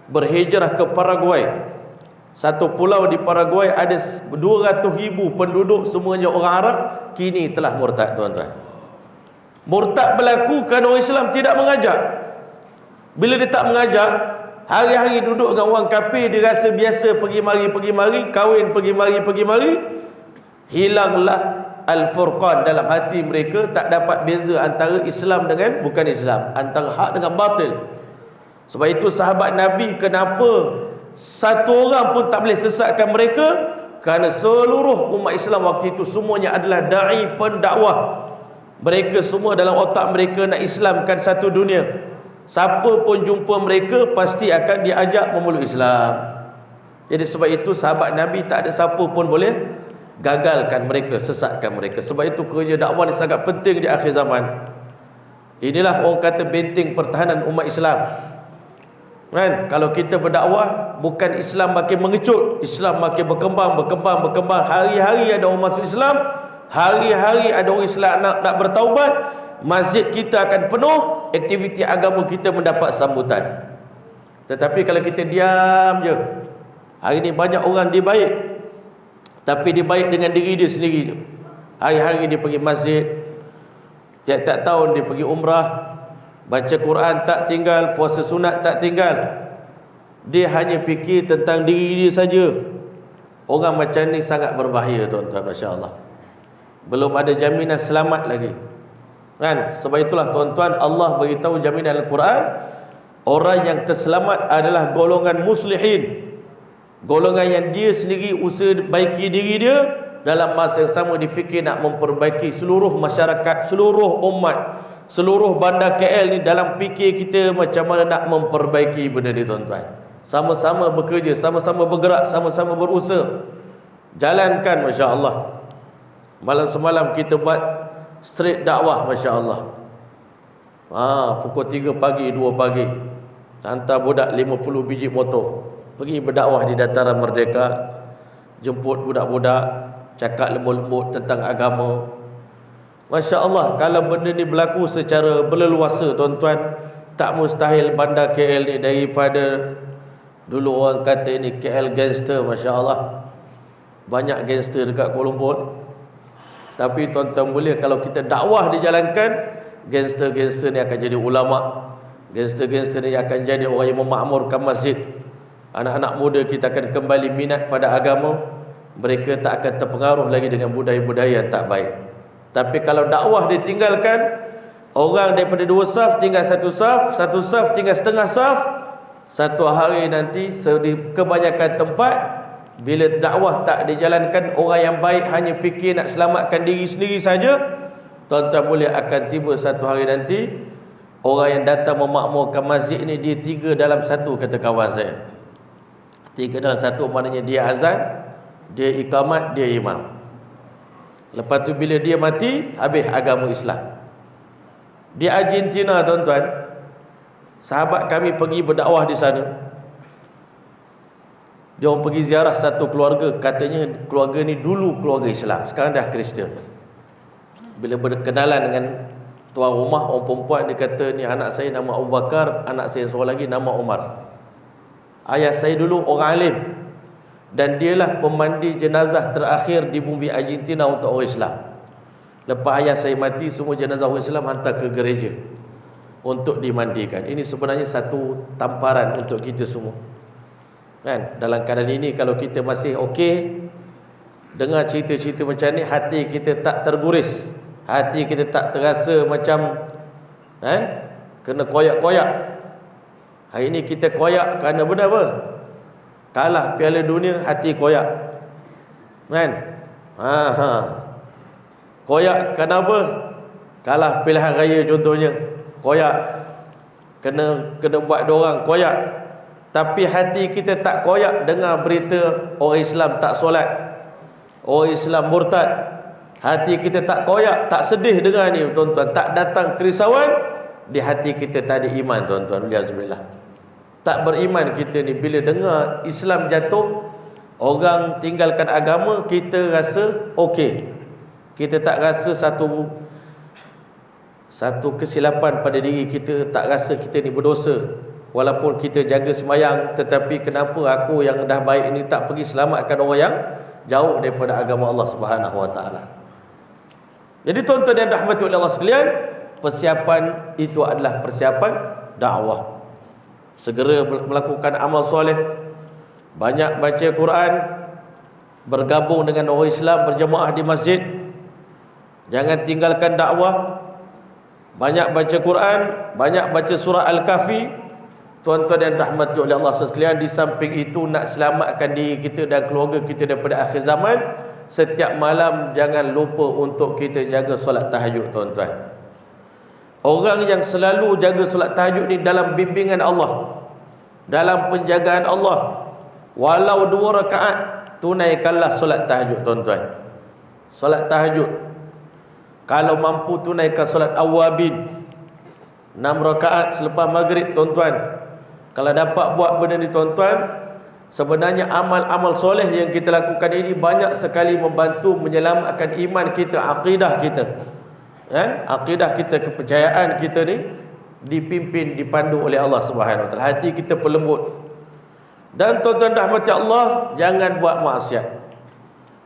berhijrah ke Paraguay. Satu pulau di Paraguay ada 200,000 penduduk, semuanya orang Arab, kini telah murtad, tuan-tuan. Murtad berlaku kerana orang Islam tidak mengajak. Bila dia tak mengajak, hari-hari duduk dengan orang kafir, dia rasa biasa, pergi mari, kahwin pergi mari, hilanglah al-furqan dalam hati mereka. Tak dapat beza antara Islam dengan bukan Islam, antara hak dengan batil. Sebab itu sahabat Nabi, kenapa satu orang pun tak boleh sesatkan mereka? Kerana seluruh umat Islam waktu itu semuanya adalah da'i, pendakwah. Mereka semua dalam otak mereka nak Islamkan satu dunia. Siapa pun jumpa mereka pasti akan diajak memeluk Islam. Jadi sebab itu sahabat Nabi tak ada siapa pun boleh gagalkan mereka, sesatkan mereka. Sebab itu kerja dakwah ni sangat penting di akhir zaman. Inilah orang kata benteng pertahanan umat Islam. Kan? Kalau kita berdakwah, bukan Islam makin mengecut, Islam makin berkembang. Hari-hari ada orang masuk Islam, hari-hari ada orang Islam nak bertaubat. Masjid kita akan penuh, aktiviti agama kita mendapat sambutan. Tetapi kalau kita diam je, hari ni banyak orang dia baik, tapi dia baik dengan diri dia sendiri. Hari-hari dia pergi masjid, tiap-tiap tahun dia pergi umrah, baca Quran tak tinggal, puasa sunat tak tinggal. Dia hanya fikir tentang diri dia saja. Orang macam ni sangat berbahaya, tuan-tuan, masya-Allah. Belum ada jaminan selamat lagi. Kan? Sebab itulah, tuan-tuan, Allah beritahu jaminan Al-Quran, orang yang terselamat adalah golongan muslihin. Golongan yang dia sendiri usaha baiki diri dia, dalam masa yang sama dia fikir nak memperbaiki seluruh masyarakat, seluruh umat, seluruh bandar KL ni. Dalam fikir kita macam mana nak memperbaiki benda ni, tuan-tuan. Sama-sama bekerja, sama-sama bergerak, sama-sama berusaha. Jalankan, masya-Allah. Malam semalam kita buat street dakwah, masya-Allah. Pukul 3 pagi, 2 pagi, hantar budak 50 biji motor pergi berdakwah di dataran Merdeka, jemput budak-budak, cakap lembut-lembut tentang agama. Masya-Allah, kalau benda ni berlaku secara berleluasa, tuan-tuan, tak mustahil bandar KL ni, daripada dulu orang kata ini KL gangster, masya-Allah, banyak gangster dekat Kuala Lumpur. Tapi tuan-tuan boleh, kalau kita dakwah dijalankan, gangster-gangster ni akan jadi ulama, gangster-gangster ni akan jadi orang yang memakmurkan masjid. Anak-anak muda kita akan kembali minat pada agama. Mereka tak akan terpengaruh lagi dengan budaya-budaya yang tak baik. Tapi kalau dakwah ditinggalkan, orang daripada 2 saf tinggal 1 saf, 1 saf tinggal setengah saf. Satu hari nanti di kebanyakan tempat, bila dakwah tak dijalankan, orang yang baik hanya fikir nak selamatkan diri sendiri saja, tuan-tuan boleh akan tiba satu hari nanti, orang yang datang memakmurkan masjid ni, dia 3 dalam 1, kata kawan saya. 3 dalam 1 maknanya dia azan, dia iqamat, dia imam. Lepas tu bila dia mati, habis agama Islam. Di Argentina, tuan-tuan, sahabat kami pergi berdakwah di sana. Dia orang pergi ziarah satu keluarga, katanya keluarga ni dulu keluarga Islam, sekarang dah Kristian. Bila berkenalan dengan tuan rumah, orang perempuan, dia kata, ni anak saya nama Abu Bakar, anak saya seorang lagi nama Umar. Ayah saya dulu orang alim, dan dialah pemandi jenazah terakhir di bumi Argentina untuk orang Islam. Lepas ayah saya mati, semua jenazah orang Islam hantar ke gereja untuk dimandikan. Ini sebenarnya satu tamparan untuk kita semua. Kan? Dalam keadaan ini, kalau kita masih okey, dengar cerita-cerita macam ni, hati kita tak terguris, hati kita tak terasa macam kena koyak-koyak. Hari ni kita koyak kerana benda apa? Kalah Piala Dunia, hati koyak, kan? Koyak kenapa? Kalah pilihan raya contohnya, koyak, kena buat diorang koyak. Tapi hati kita tak koyak dengar berita orang Islam tak solat, orang Islam murtad. Hati kita tak koyak, tak sedih dengar ni tuan-tuan, tak datang kerisauan. Di hati kita tak ada iman tuan-tuan, alhamdulillah. Tak beriman kita ni. Bila dengar Islam jatuh, orang tinggalkan agama, kita rasa okey. Kita tak rasa satu kesilapan pada diri kita, tak rasa kita ni berdosa. Walaupun kita jaga semayang, tetapi kenapa aku yang dah baik ni tak pergi selamatkan orang yang jauh daripada agama Allah Subhanahu Wa Taala. Jadi tuan-tuan yang dirahmati oleh Allah sekalian, persiapan itu adalah persiapan dakwah. Segera melakukan amal soleh, banyak baca Quran, bergabung dengan orang Islam, berjemaah di masjid. Jangan tinggalkan dakwah. Banyak baca Quran, banyak baca surah Al-Kahfi. Tuan-tuan yang dirahmati oleh Allah sekalian, di samping itu nak selamatkan diri kita dan keluarga kita daripada akhir zaman, setiap malam jangan lupa untuk kita jaga solat tahajud tuan-tuan. Orang yang selalu jaga solat tahajud ni dalam bimbingan Allah, dalam penjagaan Allah. Walau 2 rakaat, tunaikanlah solat tahajud tuan-tuan. Solat tahajud, kalau mampu tunaikan solat awabin 6 rakaat selepas maghrib tuan-tuan. Kalau dapat buat benda ni tuan-tuan, sebenarnya amal-amal soleh yang kita lakukan ini banyak sekali membantu menyelamatkan iman kita, akidah kita. Akidah kita, kepercayaan kita ni dipimpin, dipandu oleh Allah Subhanahu Wa Taala. Hati kita pelembut. Dan tuan-tuan rahmati Allah, jangan buat maksiat.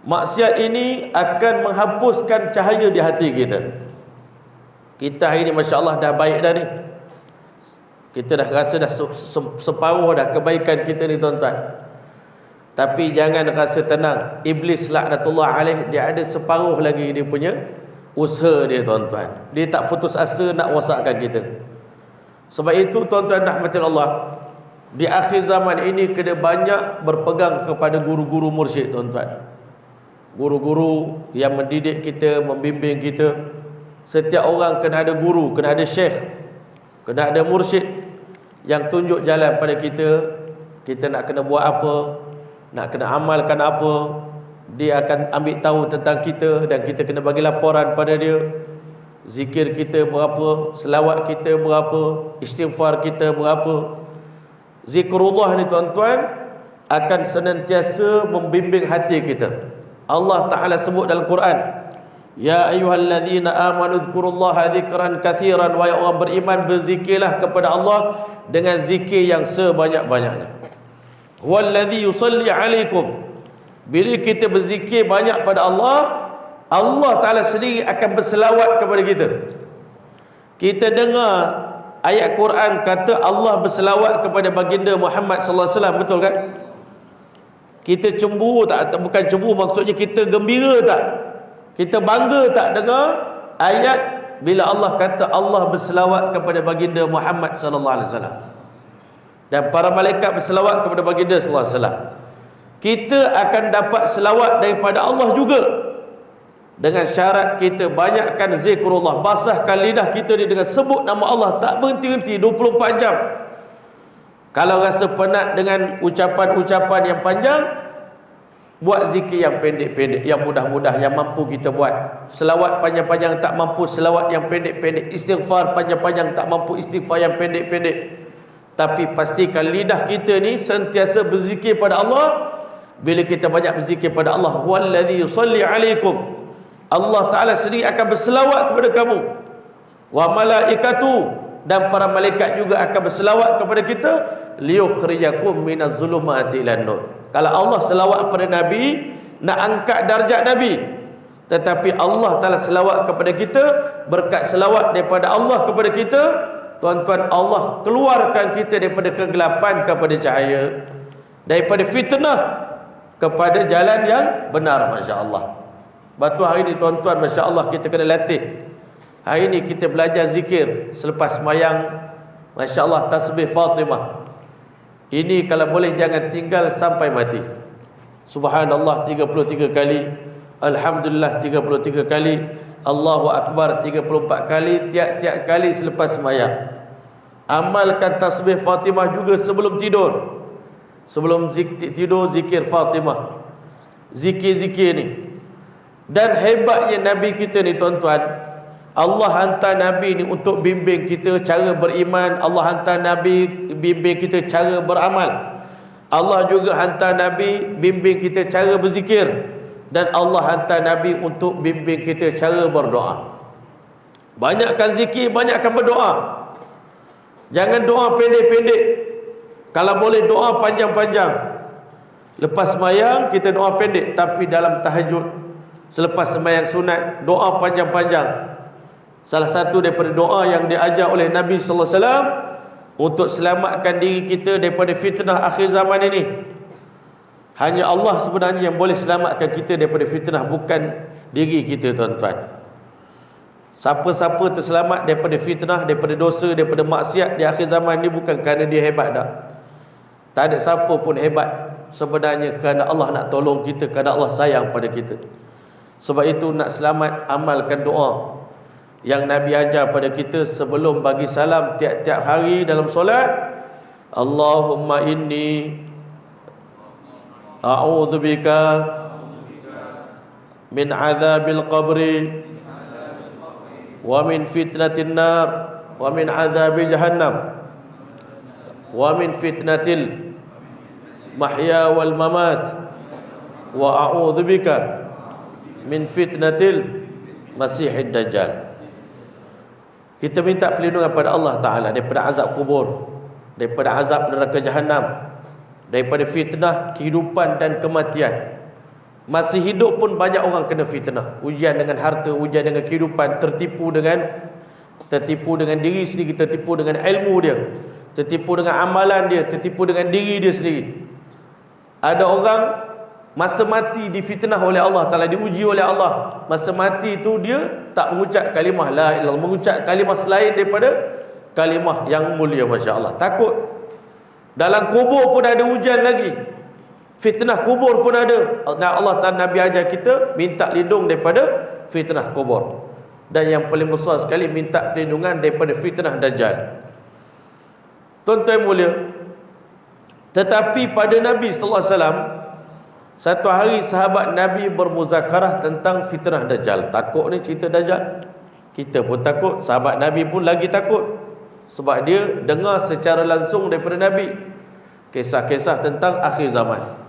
Maksiat ini akan menghapuskan cahaya di hati kita. Kita hari ni masya-Allah dah baik dah ni. Kita dah rasa dah separuh dah kebaikan kita ni tuan-tuan. Tapi jangan rasa tenang. Iblis laknatullah alaih, dia ada separuh lagi dia punya usaha dia tuan-tuan. Dia tak putus asa nak rosakkan kita. Sebab itu tuan-tuan rahmati Allah, di akhir zaman ini kena banyak berpegang kepada guru-guru mursyid tuan-tuan. Guru-guru yang mendidik kita, membimbing kita. Setiap orang kena ada guru, kena ada syekh, kena ada mursyid yang tunjuk jalan pada kita. Kita nak kena buat apa, nak kena amalkan apa, dia akan ambil tahu tentang kita dan kita kena bagi laporan pada dia. Zikir kita berapa, selawat kita berapa, istighfar kita berapa. Zikrullah ni tuan-tuan akan senantiasa membimbing hati kita. Allah Ta'ala sebut dalam Quran, ya ayyuhalladzina amanu dzkurullaha dzikran katsiran, wahai orang beriman, berzikirlah kepada Allah dengan zikir yang sebanyak-banyaknya. Huwallazi yusalli alaikum, bila kita berzikir banyak pada Allah, Allah Ta'ala sendiri akan berselawat kepada kita. Kita dengar ayat Quran kata Allah berselawat kepada baginda Muhammad sallallahu alaihi wasallam, betul kan? Kita cemburu tak? Bukan cemburu, maksudnya kita gembira tak? Kita bangga tak dengar ayat bila Allah kata Allah berselawat kepada baginda Muhammad sallallahu alaihi wasallam dan para malaikat berselawat kepada baginda sallallahu alaihi wasallam. Kita akan dapat selawat daripada Allah juga, dengan syarat kita banyakkan zikrullah, basahkan lidah kita ni dengan sebut nama Allah tak berhenti-henti 24 jam. Kalau rasa penat dengan ucapan-ucapan yang panjang, buat zikir yang pendek-pendek, yang mudah-mudah, yang mampu kita buat. Selawat panjang-panjang tak mampu, selawat yang pendek-pendek. Istighfar panjang-panjang tak mampu, istighfar yang pendek-pendek. Tapi pastikan lidah kita ni sentiasa berzikir pada Allah. Bila kita banyak berzikir pada Allah, wallazi yusalli alaikum, Allah Ta'ala sendiri akan berselawat kepada kamu. Wa malaikatu, dan para malaikat juga akan berselawat kepada kita, liyukhrijakum minaz zulumati ilan nur. Kalau Allah selawat kepada Nabi, nak angkat darjat Nabi. Tetapi Allah Ta'ala selawat kepada kita, berkat selawat daripada Allah kepada kita, tuan-tuan, Allah keluarkan kita daripada kegelapan kepada cahaya, daripada fitnah kepada jalan yang benar. Masya Allah. Batu hari ni tuan-tuan, Masya Allah, kita kena latih. Hari ni kita belajar zikir selepas sembahyang. Masya Allah, tasbih Fatimah. Ini kalau boleh jangan tinggal sampai mati. Subhanallah 33 kali, Alhamdulillah 33 kali, Allahu Akbar 34 kali, tiap-tiap kali selepas sembahyang. Amalkan tasbih Fatimah juga sebelum tidur. Sebelum tidur zikir Fatimah. Zikir-zikir ni. Dan hebatnya Nabi kita ni tuan-tuan, Allah hantar Nabi ni untuk bimbing kita cara beriman. Allah hantar Nabi bimbing kita cara beramal. Allah juga hantar Nabi bimbing kita cara berzikir. Dan Allah hantar Nabi untuk bimbing kita cara berdoa. Banyakkan zikir, banyakkan berdoa. Jangan doa pendek-pendek. Kalau boleh doa panjang-panjang. Lepas sembahyang kita doa pendek. Tapi dalam tahajud, selepas sembahyang sunat, doa panjang-panjang. Salah satu daripada doa yang diajar oleh Nabi sallallahu alaihi wasallam untuk selamatkan diri kita daripada fitnah akhir zaman ini. Hanya Allah sebenarnya yang boleh selamatkan kita daripada fitnah, bukan diri kita tuan-tuan. Siapa-siapa terselamat daripada fitnah, daripada dosa, daripada maksiat di akhir zaman ini bukan kerana dia hebat dah. Tak ada siapa pun hebat. Sebenarnya kerana Allah nak tolong kita, kerana Allah sayang pada kita. Sebab itu nak selamat, amalkan doa yang Nabi ajar pada kita sebelum bagi salam tiap-tiap hari dalam solat. Allahumma inni a'udzubika min azabil qabri wa min fitnatin nar wa min azabi jahannam wa min fitnatil mahya wal mamat wa a'udzubika min fitnatil masihid dajjal. Kita minta perlindungan pada Allah Ta'ala daripada azab kubur, daripada azab neraka jahanam, daripada fitnah kehidupan dan kematian. Masih hidup pun banyak orang kena fitnah, ujian dengan harta, ujian dengan kehidupan, tertipu dengan diri sendiri, tertipu dengan ilmu dia, tertipu dengan amalan dia, tertipu dengan diri dia sendiri. Ada orang masa mati difitnah oleh Allah Ta'ala, diuji oleh Allah. Masa mati itu dia tak mengucap kalimah la ilaha illallah, mengucap kalimah selain daripada kalimah yang mulia. Masya Allah. Takut. Dalam kubur pun ada ujian lagi, fitnah kubur pun ada. Allah Ta'ala, Nabi ajar kita minta lindung daripada fitnah kubur. Dan yang paling besar sekali, minta perlindungan daripada fitnah Dajjal. Tuan-tuan mulia, tetapi pada Nabi sallallahu alaihi wasallam, satu hari sahabat Nabi bermuzakarah tentang fitnah Dajjal. Takut ni cerita Dajjal. Kita pun takut, sahabat Nabi pun lagi takut. Sebab dia dengar secara langsung daripada Nabi kisah-kisah tentang akhir zaman.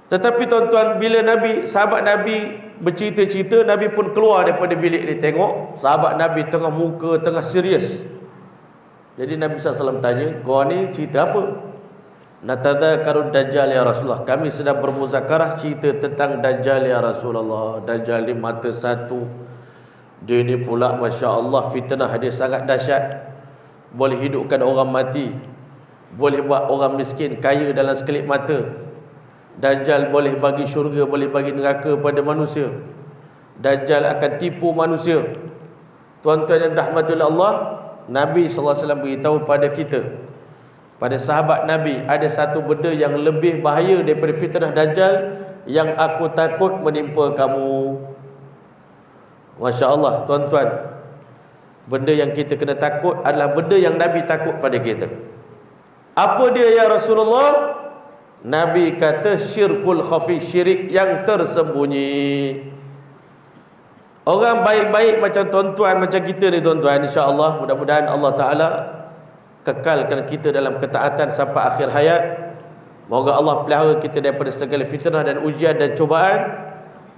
Tetapi tuan-tuan, bila sahabat Nabi bercerita-cerita, Nabi pun keluar daripada bilik dia, tengok sahabat Nabi tengah muka tengah serius. Jadi Nabi SAW tanya, kau ni cerita apa? Natadzakaru Dajjal ya Rasulullah. Kami sedang bermuzakarah cerita tentang Dajjal ya Rasulullah. Dajjal ni mata satu. Dia ni pula Masya Allah fitnah dia sangat dahsyat. Boleh hidupkan orang mati, boleh buat orang miskin kaya dalam sekelip mata. Dajjal boleh bagi syurga, boleh bagi neraka pada manusia. Dajjal akan tipu manusia. Tuan-tuan yang rahmati Allah, Nabi SAW beritahu pada kita, pada sahabat Nabi, ada satu benda yang lebih bahaya daripada fitnah Dajjal yang aku takut menimpa kamu. Masya Allah tuan-tuan, benda yang kita kena takut adalah benda yang Nabi takut pada kita. Apa dia ya Rasulullah? Nabi kata syirkul khafi, syirik yang tersembunyi. Orang baik-baik macam tuan-tuan, macam kita ni tuan-tuan, insya-Allah mudah-mudahan Allah Ta'ala kekalkan kita dalam ketaatan sampai akhir hayat. Moga Allah pelihara kita daripada segala fitnah dan ujian dan cubaan.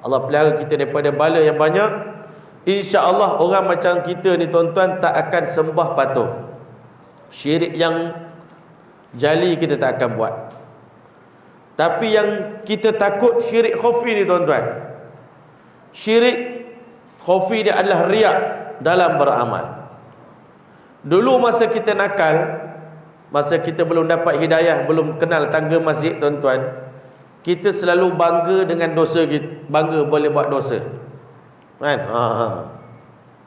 Allah pelihara kita daripada bala yang banyak. InsyaAllah orang macam kita ni tuan-tuan tak akan sembah patung. Syirik yang jali kita tak akan buat. Tapi yang kita takut syirik khafi ni tuan-tuan. Syirik khafi dia adalah riak dalam beramal. Dulu masa kita nakal, masa kita belum dapat hidayah, belum kenal tangga masjid tuan-tuan, kita selalu bangga dengan dosa kita, bangga boleh buat dosa. Kan?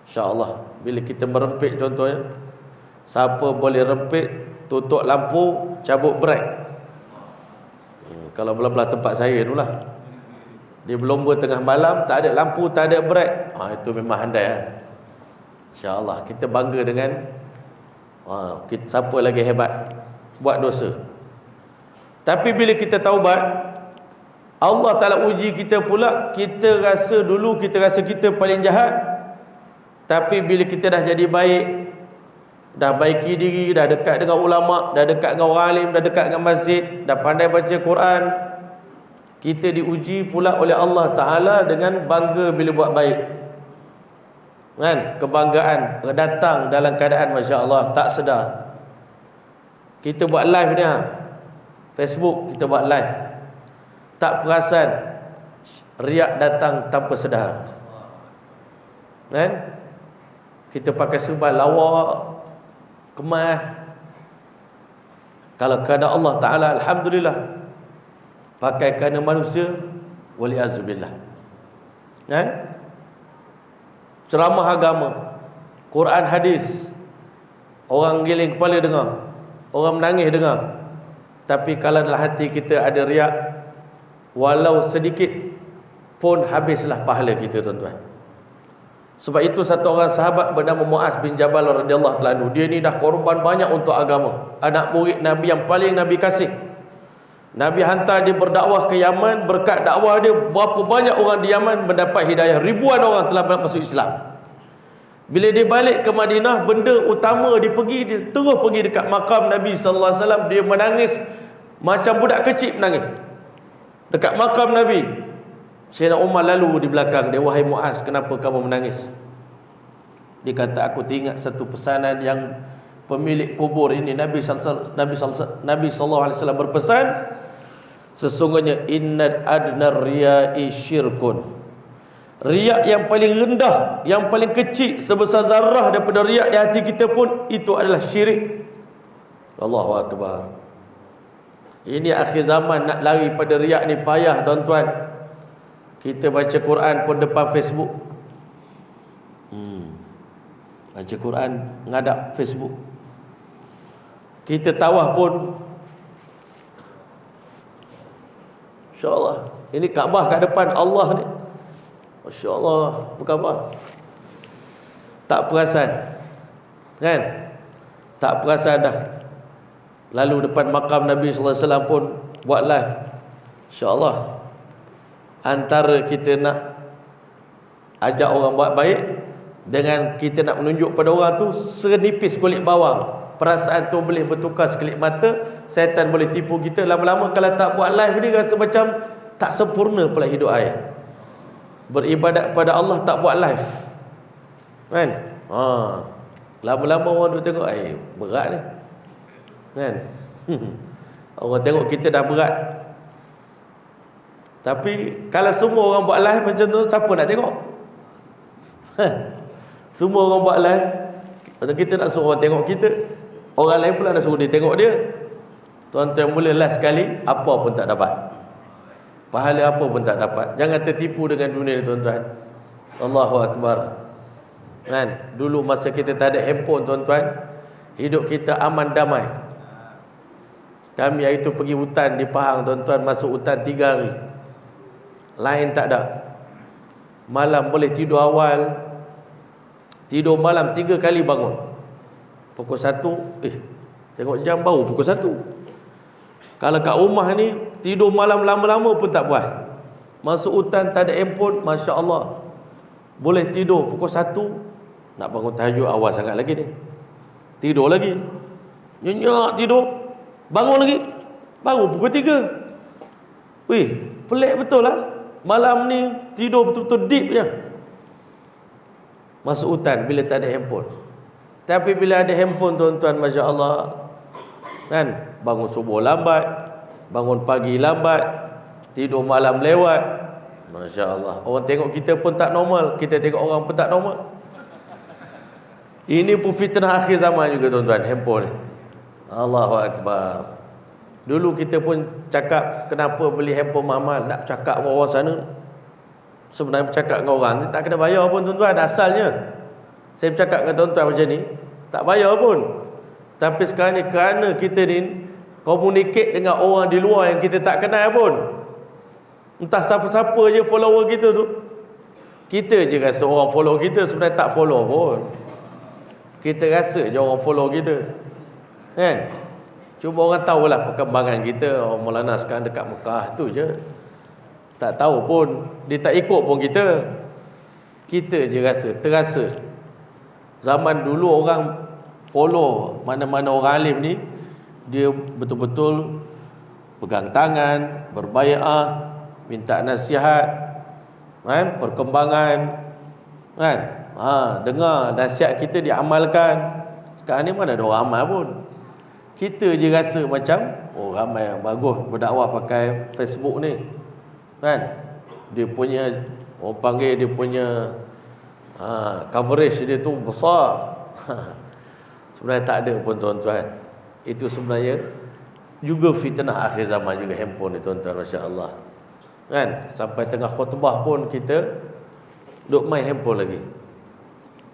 InsyaAllah bila kita merempit contohnya, siapa boleh rempit, tutup lampu, cabut brek. Kalau belah-belah tempat saya dulu lah, dia berlomba tengah malam, tak ada lampu, tak ada brek, itu memang handai. InsyaAllah kita bangga dengan siapa lagi hebat buat dosa. Tapi bila kita taubat, Allah Ta'ala uji kita pula. Kita rasa dulu, kita rasa kita paling jahat, tapi bila kita dah jadi baik, dah baiki diri, dah dekat dengan ulama', dah dekat dengan orang alim, dah dekat dengan masjid, dah pandai baca Quran, kita diuji pula oleh Allah Ta'ala dengan bangga bila buat baik. Kan? Kebanggaan datang dalam keadaan Masya Allah tak sedar. Kita buat live ni, Facebook kita buat live, tak perasan riak datang tanpa sedar. Kan? Kita pakai serban lawa, kemas. Kalau kerana Allah Ta'ala, alhamdulillah. Pakai kerana manusia, wali'azubillah. Kan? Ceramah agama, Quran hadis, orang giling kepala dengar, orang menangis dengar. Tapi kalau dalam hati kita ada riak, walau sedikit pun habislah pahala kita, tuan-tuan. Sebab itu satu orang sahabat bernama Muaz bin Jabal radhiyallahu ta'ala anhu, dia ni dah korban banyak untuk agama, anak murid Nabi yang paling Nabi kasih. Nabi hantar dia berdakwah ke Yaman. Berkat dakwah dia, berapa banyak orang di Yaman mendapat hidayah. Ribuan orang telah masuk Islam. Bila dia balik ke Madinah, benda utama dia terus pergi dekat makam Nabi sallallahu alaihi wasallam. Dia menangis macam budak kecil menangis dekat makam Nabi. Sayyidina Umar lalu di belakang dia, "Wahai Muaz, kenapa kamu menangis?" Dia kata, "Aku teringat satu pesanan yang pemilik kubur ini, Nabi sallallahu alaihi wasallam berpesan, sesungguhnya innad adnar riya'i syirkun." Riak yang paling rendah, yang paling kecil, sebesar zarah daripada riak di hati kita pun, itu adalah syirik. Allahu Akbar. Ini akhir zaman, nak lari pada riak ni payah, tuan-tuan. Kita baca Quran pun depan Facebook. Baca Quran ngadap Facebook. Kita tawaf pun, insya-Allah, ini Kaabah kat depan Allah ni, masya-Allah, apa khabar? Tak perasan, kan? Tak perasan dah. Lalu depan makam Nabi sallallahu alaihi wasallam pun buat live. Insya-Allah, antara kita nak ajak orang buat baik dengan kita nak menunjuk pada orang tu senipis kulit bawang, perasaan tu boleh bertukar sekelip mata. Syaitan boleh tipu kita. Lama-lama kalau tak buat live ni, rasa macam tak sempurna pula hidup saya. Beribadat pada Allah tak buat live, kan? Lama-lama orang duk tengok, berat ni, kan? Orang tengok kita dah berat. Tapi kalau semua orang buat live macam tu, siapa nak tengok? Semua orang buat live, kita nak suruh orang tengok kita, orang lain pula nak suruh dia tengok dia. Tuan-tuan mula last sekali, apa pun tak dapat, pahala apa pun tak dapat. Jangan tertipu dengan dunia ni, tuan-tuan. Allahu Akbar. Kan? Dulu masa kita tak ada handphone, tuan-tuan, hidup kita aman damai. Kami hari tu pergi hutan di Pahang, tuan-tuan. Masuk hutan 3 hari, lain tak ada. Malam boleh tidur awal, tidur malam 3 kali bangun. Pukul 1, tengok jam baru pukul 1. Kalau kat rumah ni, tidur malam lama-lama pun tak puas. Masuk hutan tak ada handphone, Masya Allah, boleh tidur pukul 1. Nak bangun tahajud awal sangat lagi ni, tidur lagi, nyenyak tidur, bangun lagi baru pukul 3. Pelik betul lah. Malam ni tidur betul-betul deep je. Masuk hutan bila tak ada handphone. Tapi bila ada handphone, tuan-tuan, Masya Allah, kan? Bangun subuh lambat, bangun pagi lambat, tidur malam lewat. Masya Allah. Orang tengok kita pun tak normal, kita tengok orang pun tak normal. Ini pun fitnah akhir zaman juga, tuan-tuan, handphone ni. Allahu Akbar. Dulu kita pun cakap kenapa beli handphone mahal, nak cakap dengan orang sana. Sebenarnya bercakap dengan orang ni tak kena bayar pun tuan-tuan asalnya. Saya bercakap dengan tuan-tuan macam ni, tak bayar pun. Tapi sekarang ni kerana kita ni communicate dengan orang di luar yang kita tak kenal pun. Entah siapa-siapa je follower kita tu. Kita je rasa orang follow kita, sebenarnya tak follow pun. Kita rasa je orang follow kita. Kan? Cuma orang tahulah perkembangan kita. Orang Maulana sekarang dekat Mekah tu je. Tak tahu pun, dia tak ikut pun kita. Kita je rasa, terasa. Zaman dulu orang follow mana-mana orang alim ni, dia betul-betul pegang tangan, berbaiat, minta nasihat, kan? Perkembangan, kan? Dengar nasihat kita diamalkan. Sekarang ni mana ada orang amal pun. Kita je rasa macam ramai yang bagus berdakwah pakai Facebook ni, kan? Dia punya, orang panggil dia punya coverage dia tu besar. Sebenarnya tak ada pun tuan-tuan. Itu sebenarnya juga fitnah akhir zaman juga handphone ni tuan-tuan, masya-Allah. Kan? Sampai tengah khutbah pun kita duk main handphone lagi.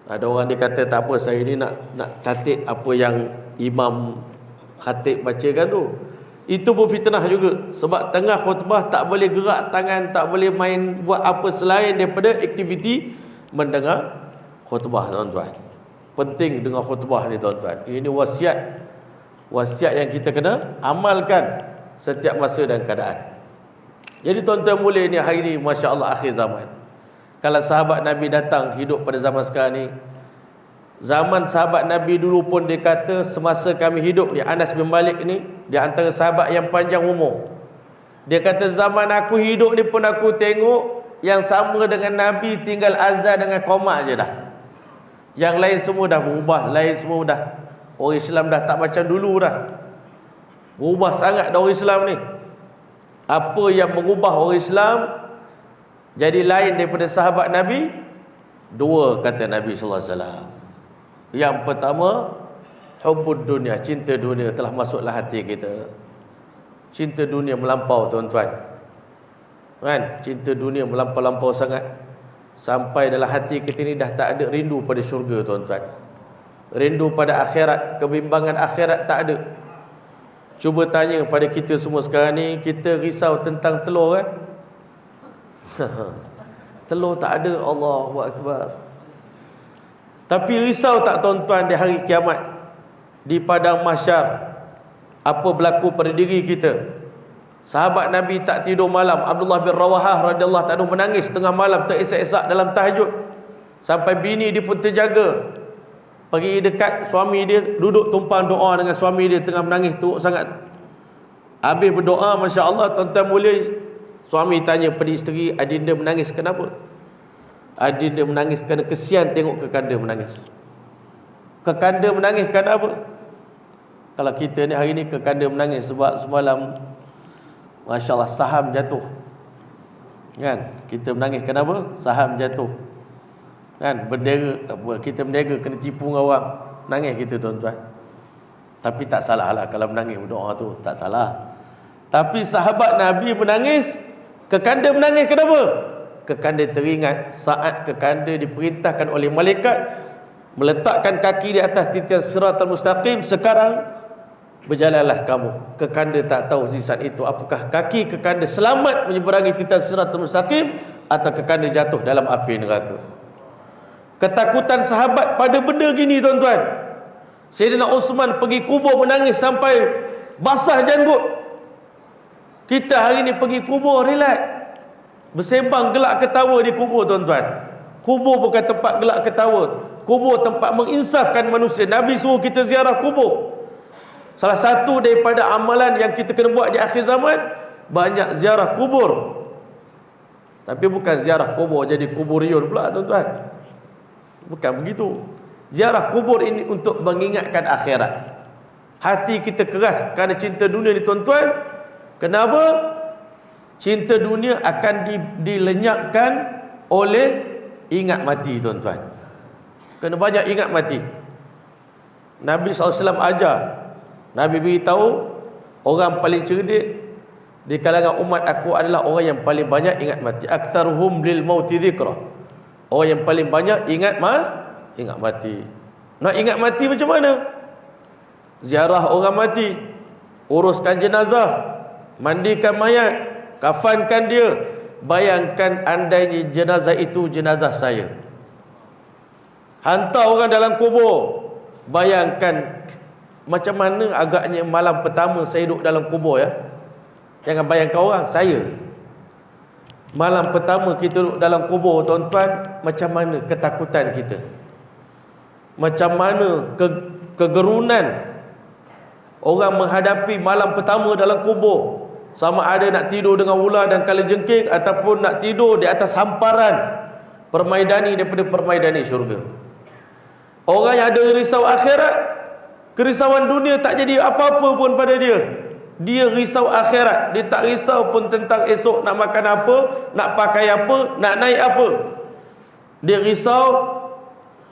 Ada orang dia kata tak apa, saya ni nak catat apa yang imam khatib bacakan tu. Itu pun fitnah juga. Sebab tengah khutbah tak boleh gerak tangan, tak boleh main buat apa selain daripada aktiviti mendengar khutbah tuan-tuan. Penting dengar khutbah ni tuan-tuan. Ini wasiat yang kita kena amalkan setiap masa dan keadaan. Jadi tuan-tuan boleh ni hari ni masya-Allah akhir zaman. Kalau sahabat Nabi datang hidup pada zaman sekarang ni, zaman sahabat Nabi dulu pun dia kata semasa kami hidup ni, Anas bin Malik ni dia antara sahabat yang panjang umur. Dia kata zaman aku hidup ni pun aku tengok yang sama dengan Nabi tinggal azan dengan qomat je dah. Yang lain semua dah berubah, lain semua dah, orang Islam dah tak macam dulu dah. Berubah sangat dah orang Islam ni. Apa yang mengubah orang Islam jadi lain daripada sahabat Nabi? Dua kata Nabi sallallahu alaihi wasallam. Yang pertama, hubbud dunia, cinta dunia telah masuklah hati kita. Cinta dunia melampau tuan-tuan. Kan? Cinta dunia melampau-lampau sangat. Sampai dalam hati kita ni dah tak ada rindu pada syurga tuan-tuan. Rindu pada akhirat, kebimbangan akhirat tak ada. Cuba tanya pada kita semua sekarang ni, kita risau tentang telur kan? Telur tak ada, Allahu Akbar. Tapi risau tak tuan-tuan di hari kiamat, di padang mahsyar, apa berlaku pada diri kita? Sahabat Nabi tak tidur malam, Abdullah bin Rawahah radhiyallahu ta'ala menangis tengah malam teresak-esak dalam tahajud. Sampai bini dia pun terjaga, pergi dekat suami dia, duduk tumpang doa dengan suami dia tengah menangis teruk sangat. Habis berdoa, masya-Allah tuan-tuan mulia, suami tanya pada isteri, adinda menangis kenapa? Adinda menangis kerana kesian tengok kekanda menangis. Kekanda menangis kerana apa? Kalau kita ni hari ni kekanda menangis sebab semalam masya-Allah saham jatuh. Kan? Kita menangis kenapa? Saham jatuh. Kan? Bendera, kita berniaga kena tipu dengan orang. Nangis kita tuan-tuan. Tapi tak salah lah kalau menangis berdoa tu, tak salah. Tapi sahabat Nabi menangis, kekanda menangis kenapa? Kekanda teringat saat kekanda diperintahkan oleh malaikat meletakkan kaki di atas titian siratal mustaqim. Sekarang berjalanlah kamu. Kekanda tak tahu di saat itu apakah kaki kekanda selamat menyeberangi titian siratal mustaqim atau kekanda jatuh dalam api neraka. Ketakutan sahabat pada benda gini tuan-tuan. Sayyidina Uthman pergi kubur menangis sampai basah janggut. Kita hari ni pergi kubur relax, bersembang gelak ketawa di kubur tuan-tuan. Kubur bukan tempat gelak ketawa, kubur tempat menginsafkan manusia. Nabi suruh kita ziarah kubur. Salah satu daripada amalan yang kita kena buat di akhir zaman, banyak ziarah kubur. Tapi bukan ziarah kubur jadi kuburion pula tuan-tuan. Bukan begitu. Ziarah kubur ini untuk mengingatkan akhirat. Hati kita keras kerana cinta dunia ni tuan-tuan. Kenapa? Cinta dunia akan dilenyapkan oleh ingat mati tuan-tuan. Kena banyak ingat mati. Nabi SAW ajar, Nabi beritahu, Orang paling cerdik di kalangan umat aku adalah orang yang paling banyak ingat mati. Aktsaruhum lil mauti dzikra. Orang yang paling banyak ingat mati. Nak ingat mati macam mana? Ziarah orang mati, uruskan jenazah, mandikan mayat, kafankan dia. Bayangkan andainya jenazah itu jenazah saya. Hantar orang dalam kubur. Bayangkan macam mana agaknya malam pertama saya duduk dalam kubur ya. Jangan bayangkan orang, saya. Malam pertama kita duduk dalam kubur, tuan-tuan, macam mana ketakutan kita. Macam mana kegerunan orang menghadapi malam pertama dalam kubur. Sama ada nak tidur dengan ular dan kalajengking ataupun nak tidur di atas hamparan permaidani daripada permaidani syurga. Orang yang ada risau akhirat, kerisauan dunia tak jadi apa-apa pun pada dia. Dia risau akhirat. Dia tak risau pun tentang esok nak makan apa, nak pakai apa, nak naik apa. Dia risau.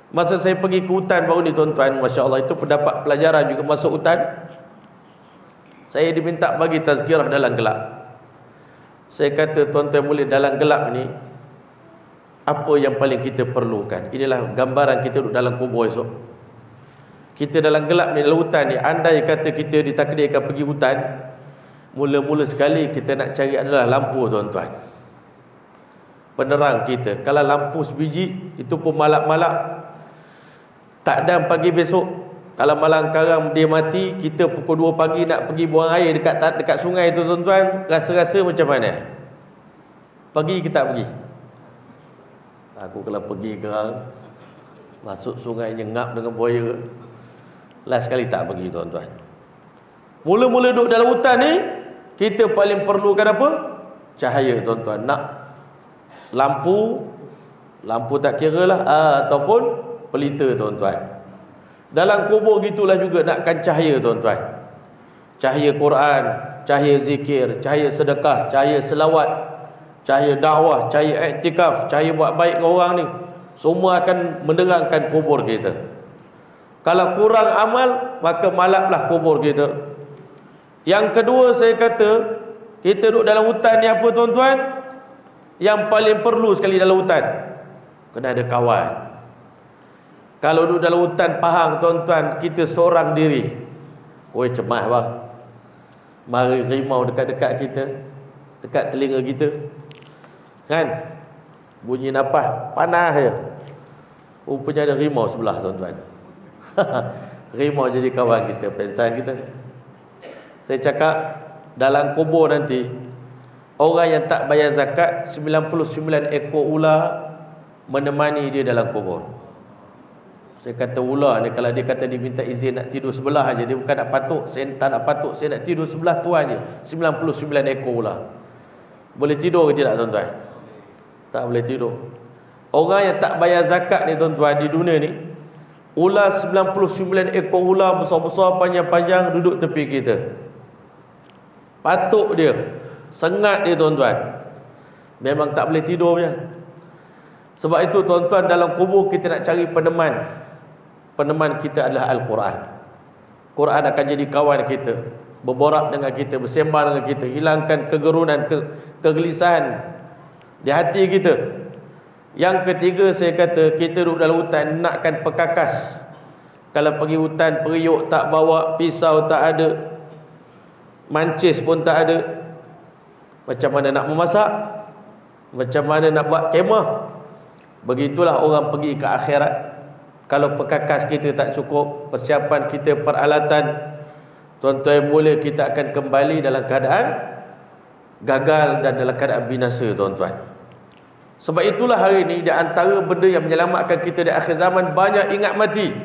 Masa saya pergi ke hutan baru ni tuan-tuan, Masya Allah, itu pendapat pelajaran juga masuk hutan. Saya diminta bagi tazkirah dalam gelap. Saya kata, tuan-tuan boleh dalam gelap ni, apa yang paling kita perlukan? Inilah gambaran kita duduk dalam kubur esok. Kita dalam gelap ni, dalam hutan ni, andai kata kita ditakdirkan pergi hutan, mula-mula sekali kita nak cari adalah lampu, tuan-tuan. Penerang kita. Kalau lampu sebiji, itu pun malap-malap, tak ada pagi besok. Kalau malam karang dia mati, kita pukul 2 pagi nak pergi buang air dekat sungai tu, tuan-tuan, rasa-rasa macam mana? Pergi kita tak pergi? Aku kalau pergi kerang, masuk sungai nyengap dengan buaya, last sekali tak pergi, tuan-tuan. Mula-mula duduk dalam hutan ni, kita paling perlukan apa? Cahaya, tuan-tuan. Nak lampu tak kira lah, ataupun pelita, tuan-tuan. Dalam kubur gitulah juga nakkan cahaya, tuan-tuan. Cahaya Quran, cahaya zikir, cahaya sedekah, cahaya selawat, cahaya dakwah, cahaya iktikaf, cahaya buat baik dengan orang ni. Semua akan menerangkan kubur kita. Kalau kurang amal, maka malaplah kubur kita. Yang kedua saya kata, kita duduk dalam hutan ni apa, tuan-tuan? Yang paling perlu sekali dalam hutan, kena ada kawan. Kalau duduk dalam hutan Pahang, tuan-tuan, kita seorang diri, oi cemas bang. Mari rimau dekat-dekat kita, dekat telinga kita, kan? Bunyi nafas panas je. Rupanya ada rimau sebelah, tuan-tuan. Rimau jadi kawan kita, pensan kita. Saya cakap, dalam kubur nanti, orang yang tak bayar zakat, 99 ekor ular menemani dia dalam kubur. Saya kata ular ni, kalau dia kata diminta izin nak tidur sebelah aja, dia bukan nak patuk. Saya tak nak patuk, saya nak tidur sebelah tu aja. 99 ekor ular. Boleh tidur ke tidak, tuan-tuan? Tak boleh tidur. Orang yang tak bayar zakat ni, tuan-tuan, di dunia ni, ular 99 ekor ular besar-besar, panjang-panjang duduk tepi kita. Patuk dia, sengat dia, tuan-tuan. Memang tak boleh tidur punya. Sebab itu, tuan-tuan, dalam kubur kita nak cari peneman. Peneman kita adalah Al-Quran. Quran akan jadi kawan kita, berborak dengan kita, bersembang dengan kita, hilangkan kegerunan, kegelisahan di hati kita. Yang ketiga saya kata, kita duduk dalam hutan, nakkan perkakas. Kalau pergi hutan, periuk tak bawa, pisau tak ada, mancis pun tak ada, macam mana nak memasak? Macam mana nak buat kemah? Begitulah orang pergi ke akhirat. Kalau perkakas kita tak cukup, persiapan kita, peralatan, tuan-tuan boleh, kita akan kembali dalam keadaan gagal dan dalam keadaan binasa, tuan-tuan. Sebab itulah hari ini, di antara benda yang menyelamatkan kita di akhir zaman, banyak ingat mati.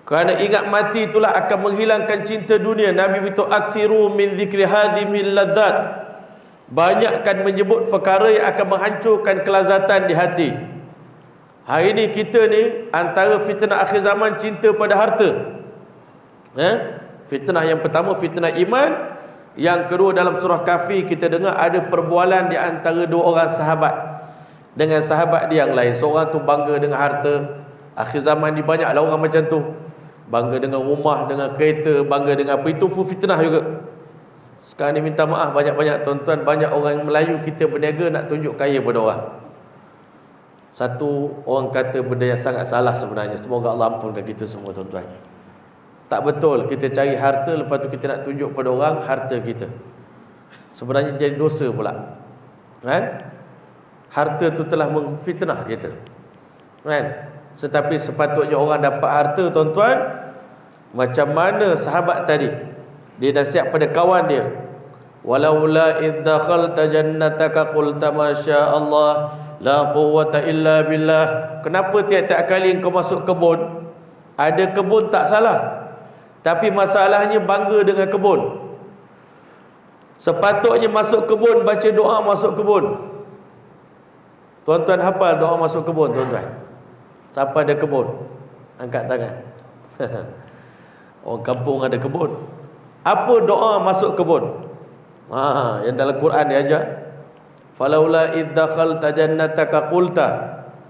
Kerana ingat mati itulah akan menghilangkan cinta dunia. Nabi beritahu, akthiru min zikri hadhimil ladzat. Banyakkan menyebut perkara yang akan menghancurkan kelazatan di hati. Hari ini kita ni, antara fitnah akhir zaman, cinta pada harta. Fitnah yang pertama, fitnah iman. Yang kedua, dalam surah Kahfi kita dengar ada perbualan di antara dua orang sahabat dengan sahabat dia yang lain. Seorang tu bangga dengan harta. Akhir zaman ni banyaklah orang macam tu, bangga dengan rumah, dengan kereta, bangga dengan apa. Itu fitnah juga. Sekarang ni minta maaf banyak-banyak tuan-tuan, banyak orang Melayu kita berniaga nak tunjuk kaya pada orang. Satu orang kata benda yang sangat salah sebenarnya. Semoga Allah ampunkan kita semua tuan-tuan. Tak betul kita cari harta lepas tu kita nak tunjuk pada orang harta kita. Sebenarnya jadi dosa pula. Kan? Harta tu telah memfitnah kita. Kan? Tetapi sepatutnya orang dapat harta tuan-tuan, macam mana sahabat tadi, dia nasihat pada kawan dia, walaula id dakhalta jannataka qulta ma syaa Allah la quwwata illa billah. Kenapa tiap-tiap kali engkau masuk kebun, ada kebun tak salah, tapi masalahnya bangga dengan kebun. Sepatutnya masuk kebun baca doa masuk kebun. Tuan-tuan hafal doa masuk kebun tuan-tuan? Siapa ada kebun? Angkat tangan. Orang kampung ada kebun. Apa doa masuk kebun? Yang dalam Quran dia ajar, falaula id dakhalta jannataka qulta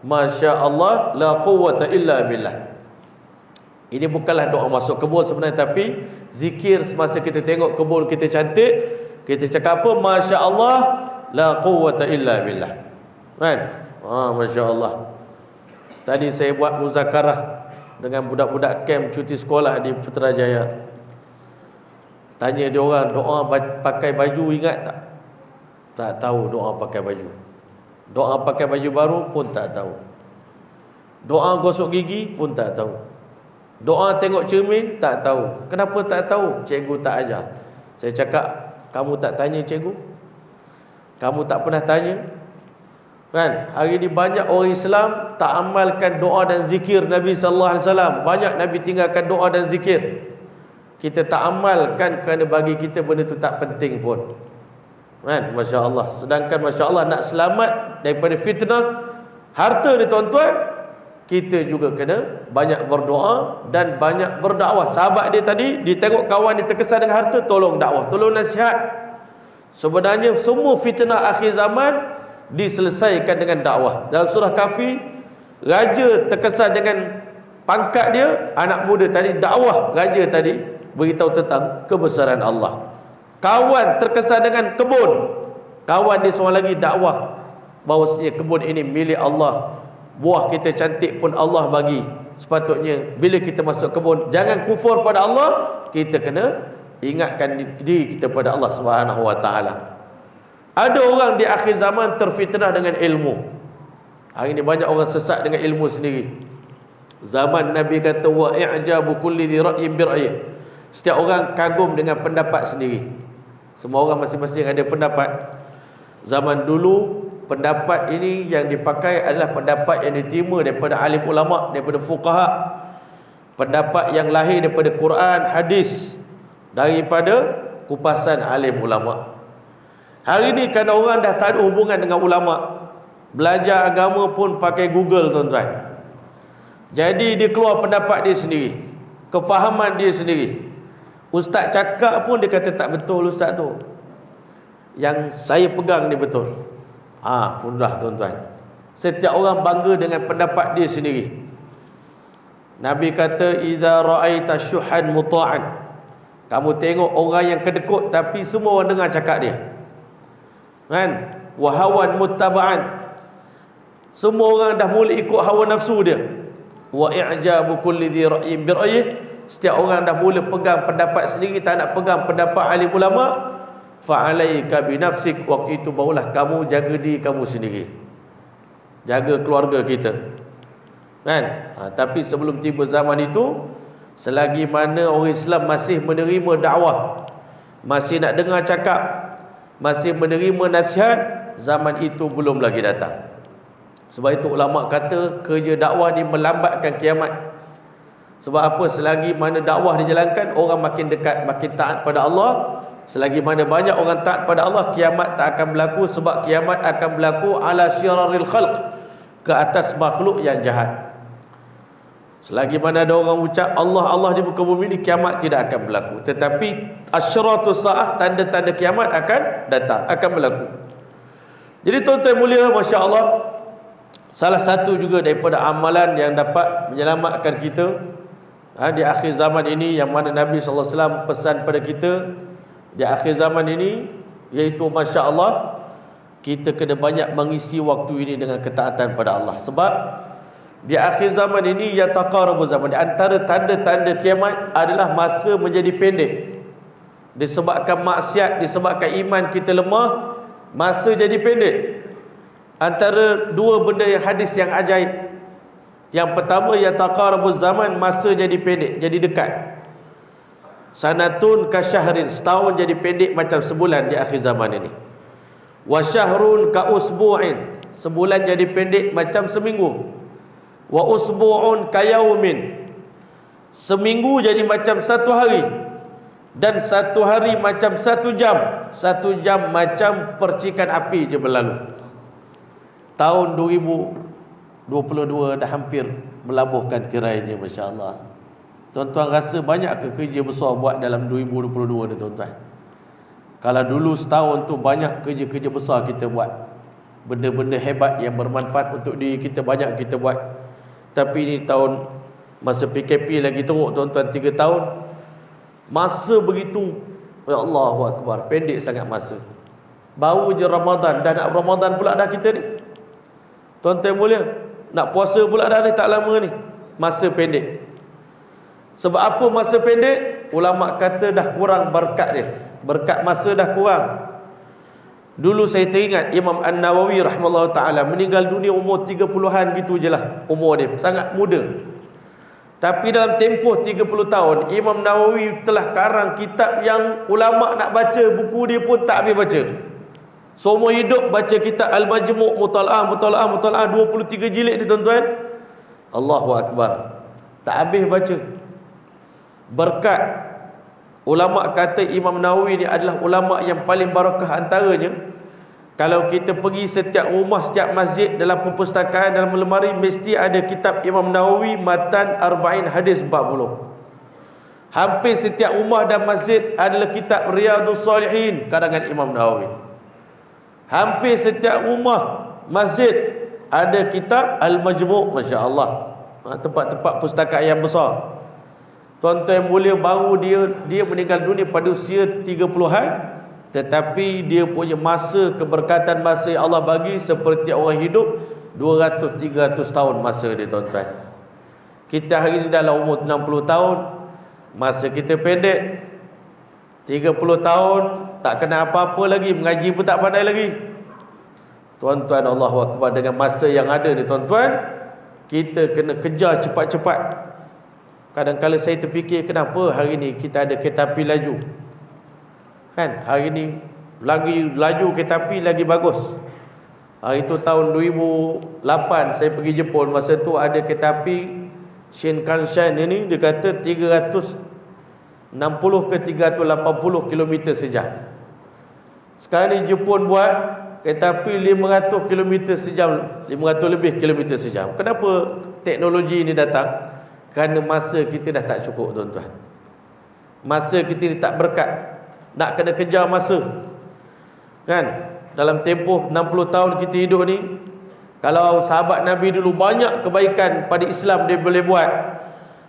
ma syaa Allah la quwwata illa billah. Ini bukanlah doa masuk kebun sebenarnya, tapi zikir semasa kita tengok kebun kita cantik, kita cakap apa? Ma syaa Allah la quwwata illa billah. Kan? Masya Allah. Tadi saya buat muzakarah dengan budak-budak camp cuti sekolah di Putrajaya. Tanya dia orang, doa pakai baju ingat tak? Tak tahu doa pakai baju. Doa pakai baju baru pun tak tahu. Doa gosok gigi pun tak tahu. Doa tengok cermin tak tahu. Kenapa tak tahu? Cikgu tak ajar. Saya cakap, kamu tak tanya cikgu? Kamu tak pernah tanya? Kan? Hari ini banyak orang Islam tak amalkan doa dan zikir Nabi sallallahu alaihi wasallam. Banyak Nabi tinggalkan doa dan zikir. Kita tak amalkan kerana bagi kita benda tu tak penting pun. Kan? Masya-Allah. Sedangkan masya-Allah nak selamat daripada fitnah harta ni tuan-tuan, kita juga kena banyak berdoa dan banyak berdakwah. Sahabat dia tadi, dia tengok kawan dia terkesan dengan harta, tolong dakwah, tolong nasihat. Sebenarnya semua fitnah akhir zaman diselesaikan dengan dakwah. Dalam surah Kahfi, raja terkesan dengan pangkat dia, anak muda tadi dakwah raja tadi, beritahu tentang kebesaran Allah. Kawan terkesan dengan kebun, kawan dia seorang lagi dakwah bahawasanya kebun ini milik Allah, buah kita cantik pun Allah bagi. Sepatutnya bila kita masuk kebun, jangan kufur pada Allah, kita kena ingatkan diri kita pada Allah Subhanahu wa taala. Ada orang di akhir zaman terfitnah dengan ilmu. Hari ini banyak orang sesat dengan ilmu sendiri. Zaman Nabi kata wa i'jabu kulli dhi ra'yin bi ra'yin. Setiap orang kagum dengan pendapat sendiri. Semua orang masing-masing ada pendapat. Zaman dulu pendapat ini yang dipakai adalah pendapat yang diterima daripada alim ulama, daripada fuqaha. Pendapat yang lahir daripada Quran, hadis, daripada kupasan alim ulama. Hari ni kan orang dah tak ada hubungan dengan ulama. Belajar agama pun pakai Google tuan-tuan. Jadi dia keluar pendapat dia sendiri, kefahaman dia sendiri. Ustaz cakap pun dia kata tak betul ustaz tu. Yang saya pegang ni betul. Mudah tuan-tuan. Setiap orang bangga dengan pendapat dia sendiri. Nabi kata idza ra'aita syuhan muta'an. Kamu tengok orang yang kedekut tapi semua orang dengar cakap dia. Kan? Wahawan muttaba'an, semua orang dah mula ikut hawa nafsu dia. Wa i'jabu kulli dhi ra'yin bi ra'yih, setiap orang dah mula pegang pendapat sendiri, tak nak pegang pendapat alim ulama. Fa'alaika bi nafsik, waktu itu barulah kamu jaga diri kamu sendiri, jaga keluarga kita. Kan? Tapi sebelum tiba zaman itu, selagi mana orang Islam masih menerima dakwah, masih nak dengar cakap, masih menerima nasihat, zaman itu belum lagi datang. Sebab itu ulama kata kerja dakwah ni melambatkan kiamat. Sebab apa? Selagi mana dakwah dijalankan, orang makin dekat, makin taat pada Allah. Selagi mana banyak orang taat pada Allah, kiamat tak akan berlaku. Sebab kiamat akan berlaku ala syiraril khalq, ke atas makhluk yang jahat. Selagi mana ada orang ucap Allah, Allah di muka bumi ini, kiamat tidak akan berlaku. Tetapi asyratus saah, tanda-tanda kiamat akan datang, akan berlaku. Jadi tuan-tuan mulia, Masya Allah, salah satu juga daripada amalan yang dapat menyelamatkan kita di akhir zaman ini, yang mana Nabi SAW pesan pada kita, di akhir zaman ini, iaitu Masya Allah, kita kena banyak mengisi waktu ini dengan ketaatan pada Allah. Sebab di akhir zaman ini, yataqarabu zaman, di antara tanda-tanda kiamat adalah masa menjadi pendek. Disebabkan maksiat, disebabkan iman kita lemah, masa jadi pendek. Antara dua benda yang hadis yang ajaib. Yang pertama, yataqarabu zaman, masa jadi pendek, jadi dekat. Sanatun kasyahrin, setahun jadi pendek macam sebulan di akhir zaman ini. Wa syahrun ka usbu'in, sebulan jadi pendek macam seminggu. Wa usbu'un ka yaumin, seminggu jadi macam satu hari. Dan satu hari macam satu jam. Satu jam macam percikan api je berlalu. Tahun 2022 dah hampir melabuhkan tirainya, Masya Allah. Tuan-tuan rasa banyak ke kerja besar buat dalam 2022 ni tuan-tuan? Kalau dulu setahun tu banyak kerja-kerja besar kita buat, benda-benda hebat yang bermanfaat untuk diri kita banyak kita buat. Tapi ni tahun masa PKP lagi teruk tuan-tuan, 3 tahun. Masa begitu, ya Allahu Akbar, pendek sangat masa. Baru je Ramadan, dah nak Ramadan pula dah kita ni. Tuan-tuan mulia, nak puasa pula dah ni, tak lama ni. Masa pendek. Sebab apa masa pendek? Ulama kata dah kurang berkat dia. Berkat masa dah kurang. Dulu saya teringat Imam An-Nawawi rahimahullah ta'ala meninggal dunia umur 30-an gitu je lah umur dia, sangat muda. Tapi dalam tempoh 30 tahun, Imam Nawawi telah karang kitab yang ulama nak baca, buku dia pun tak habis baca. Semua hidup baca kitab Al-Majmu', Mutalaah 23 jilid ni tuan-tuan. Allahu Akbar, tak habis baca. Berkat ulama kata Imam Nawawi ni adalah ulama yang paling barakah. Antaranya, kalau kita pergi setiap rumah, setiap masjid, dalam perpustakaan, dalam lemari mesti ada kitab Imam Nawawi Matan Arba'in Hadis 40. Hampir setiap rumah dan masjid adalah kitab Riyadhus Salihin karangan Imam Nawawi. Hampir setiap rumah masjid ada kitab Al-Majmu', Masya Allah. Tempat-tempat pustakaan yang besar. Tuan-tuan mulia, baru dia meninggal dunia pada usia 30-an. Tetapi dia punya masa, keberkatan masa yang Allah bagi seperti orang hidup 200-300 tahun masa dia tuan-tuan. Kita hari ini dalam umur 60 tahun, masa kita pendek. 30 tahun tak kena apa-apa lagi, mengaji pun tak pandai lagi. Tuan-tuan, Allahu Akbar, dengan masa yang ada ni tuan-tuan, kita kena kejar cepat-cepat. Kadang-kadang saya terfikir, kenapa hari ni kita ada kereta api laju? Kan hari ni lagi laju kereta api lagi bagus. Hari tu tahun 2008 saya pergi Jepun, masa tu ada kereta api Shinkansen ini, dia kata 360 ke 380 km sejam. Sekarang ni Jepun buat kereta api 500 km sejam, 500 lebih km sejam. Kenapa teknologi ini datang? Kerana masa kita dah tak cukup tuan-tuan. Masa kita ni tak berkat. Nak kena kejar masa. Kan? Dalam tempoh 60 tahun kita hidup ni, kalau sahabat Nabi dulu banyak kebaikan pada Islam dia boleh buat.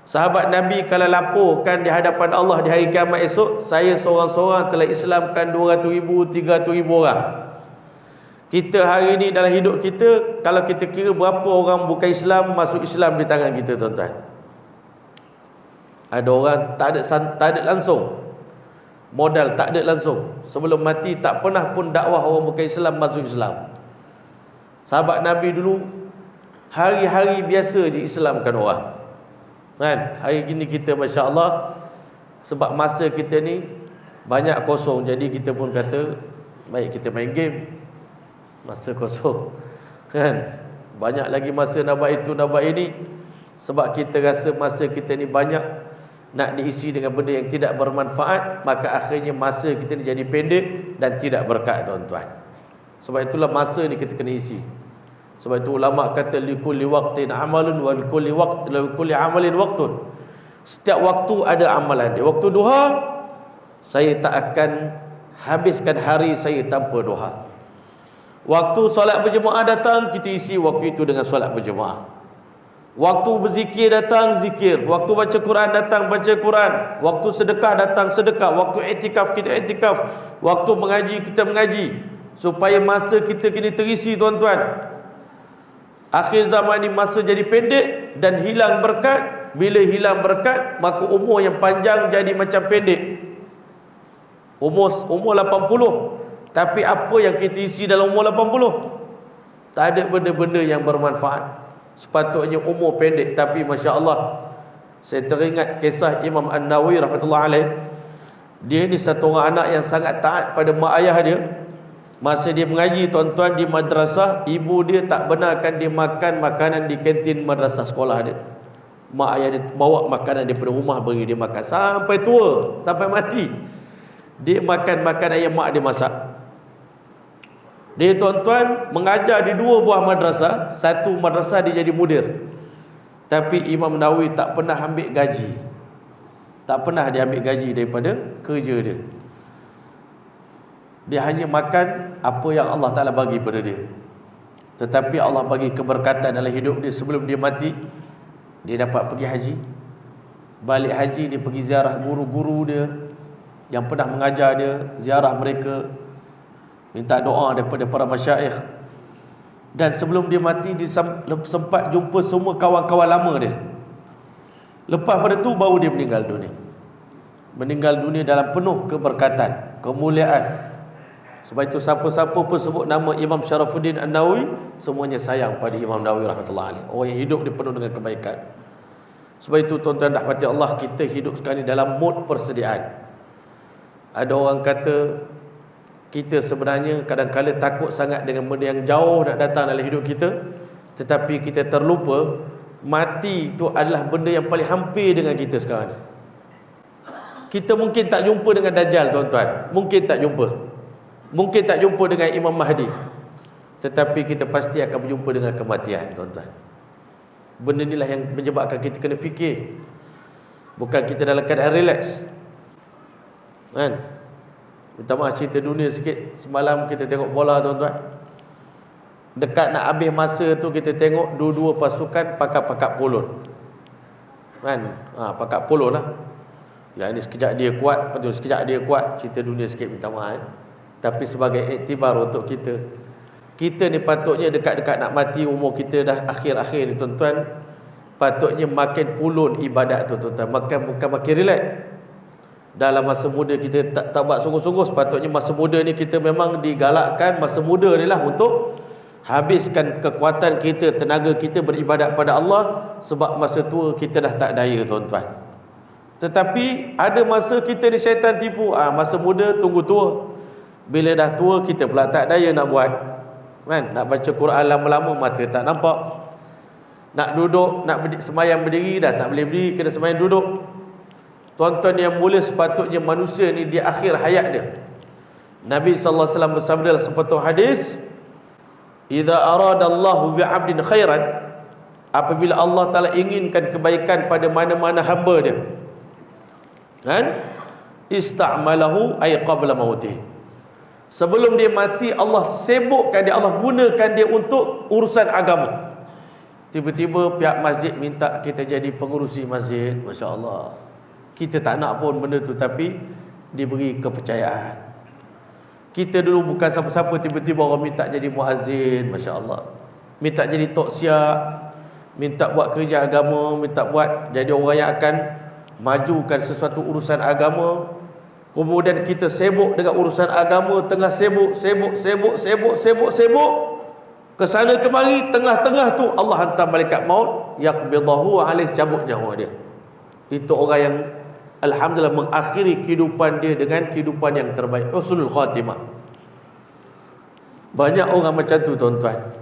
Sahabat Nabi kalau laporkan di hadapan Allah di hari kiamat esok, saya seorang-seorang telah Islamkan 200,000, 300,000 orang. Kita hari ni dalam hidup kita, kalau kita kira berapa orang bukan Islam masuk Islam di tangan kita tuan-tuan. Ada orang tak ada langsung modal, tak ada langsung. Sebelum mati tak pernah pun dakwah orang bukan Islam masuk Islam. Sahabat Nabi dulu hari-hari biasa je Islamkan orang. Kan? Hari gini kita Masya Allah, sebab masa kita ni banyak kosong, jadi kita pun kata baik kita main game. Masa kosong. Kan? Banyak lagi masa nak buat itu, nak buat ini. Sebab kita rasa masa kita ni banyak nak diisi dengan benda yang tidak bermanfaat, maka akhirnya masa kita ni jadi pendek dan tidak berkat tuan-tuan. Sebab itulah masa ni kita kena isi. Sebab itu ulama kata likulli waqtin amalun wa likulli amalin waqtun. Setiap waktu ada amalan dia. Waktu duha, saya tak akan habiskan hari saya tanpa duha. Waktu solat berjemaah datang, kita isi waktu itu dengan solat berjemaah. Waktu berzikir datang zikir, waktu baca Quran datang baca Quran, waktu sedekah datang sedekah, waktu iktikaf kita iktikaf, waktu mengaji kita mengaji, supaya masa kita kini terisi tuan-tuan. Akhir zaman ni masa jadi pendek dan hilang berkat. Bila hilang berkat, maka umur yang panjang jadi macam pendek. Umur 80, tapi apa yang kita isi dalam umur 80? Tak ada benda-benda yang bermanfaat. Sepatutnya umur pendek, tapi Masya Allah, saya teringat kisah Imam An-Nawawi rahmatullahi alaih. Dia ni satu orang anak yang sangat taat pada mak ayah dia. Masa dia mengaji tuan-tuan di madrasah, ibu dia tak benarkan dia makan makanan di kantin madrasah sekolah dia. Mak ayah dia bawa makanan daripada rumah bagi dia makan sampai tua, sampai mati. Dia makan makanan yang mak dia masak. Dia tuan-tuan mengajar di dua buah madrasah. Satu madrasah dia jadi mudir, tapi Imam Nawawi tak pernah ambil gaji. Tak pernah dia ambil gaji daripada kerja dia. Dia hanya makan apa yang Allah Ta'ala bagi pada dia. Tetapi Allah bagi keberkatan dalam hidup dia. Sebelum dia mati, dia dapat pergi haji. Balik haji, dia pergi ziarah guru-guru dia yang pernah mengajar dia, ziarah mereka, minta doa daripada para masyaikh. Dan sebelum dia mati, dia sempat jumpa semua kawan-kawan lama dia. Lepas pada tu baru dia meninggal dunia. Meninggal dunia dalam penuh keberkatan, kemuliaan. Sebab itu siapa-siapa pun sebut nama Imam Syarafuddin An-Nawawi, semuanya sayang pada Imam Nawawi rahmatullahi alaih. Orang yang hidup dia penuh dengan kebaikan. Sebab itu tuan-tuan rahmati Allah, kita hidup sekarang ni dalam mood persediaan. Ada orang kata kita sebenarnya kadang-kadang takut sangat dengan benda yang jauh nak datang dalam hidup kita, tetapi kita terlupa mati itu adalah benda yang paling hampir dengan kita sekarang ni. Kita mungkin tak jumpa dengan Dajjal tuan-tuan, mungkin tak jumpa, mungkin tak jumpa dengan Imam Mahdi, tetapi kita pasti akan berjumpa dengan kematian tuan-tuan. Benda inilah yang menyebabkan kita kena fikir. Bukan kita dalam keadaan relax, kan? Minta maaf cerita dunia sikit. Semalam kita tengok bola tuan-tuan. Dekat nak habis masa tu kita tengok dua-dua pasukan pakat-pakat polon, kan? Pakat polon lah. Yang ini sekejap dia kuat, lepas tu sekejap dia kuat. Cerita dunia sikit, minta maaf. Tapi sebagai iktibar untuk kita, kita ni patutnya dekat-dekat nak mati, umur kita dah akhir-akhir ni tuan-tuan, patutnya makin pulun ibadat tu tuan-tuan. Bukan makin relax. Dalam masa muda kita tak buat sungguh-sungguh. Sepatutnya masa muda ni kita memang digalakkan, masa muda ni lah untuk habiskan kekuatan kita, tenaga kita beribadat pada Allah. Sebab masa tua kita dah tak daya tuan-tuan. Tetapi ada masa kita ni syaitan tipu. Masa muda tunggu tua. Bila dah tua kita pula tak daya nak buat, kan? Nak baca Quran lama-lama mata tak nampak. Nak duduk, nak semayang berdiri dah tak boleh berdiri, kena semayang duduk. Tuan-tuan yang mulia, sepatutnya manusia ni di akhir hayat dia, Nabi sallallahu alaihi wasallam bersabda dalam sepotong hadis, "Idza aradallahu bi'abdin khairan", apabila Allah Taala inginkan kebaikan pada mana-mana hamba dia, kan? Ista'malahu ay qabla mautih. Sebelum dia mati, Allah sibukkan dia, Allah gunakan dia untuk urusan agama. Tiba-tiba pihak masjid minta kita jadi pengurusi masjid. Masya Allah. Kita tak nak pun benda tu, tapi diberi kepercayaan. Kita dulu bukan siapa-siapa, tiba-tiba orang minta jadi muazzin. Masya Allah. Minta jadi tok siap, minta buat kerja agama, minta buat jadi orang yang akan majukan sesuatu urusan agama. Kemudian kita sibuk dengan urusan agama, tengah sibuk ke sana kemari, tengah-tengah tu Allah hantar malaikat maut, yaqbidahu alaih, cabut nyawa dia. Itu orang yang alhamdulillah mengakhiri kehidupan dia dengan kehidupan yang terbaik, husnul khatimah. Banyak orang macam tu tuan-tuan.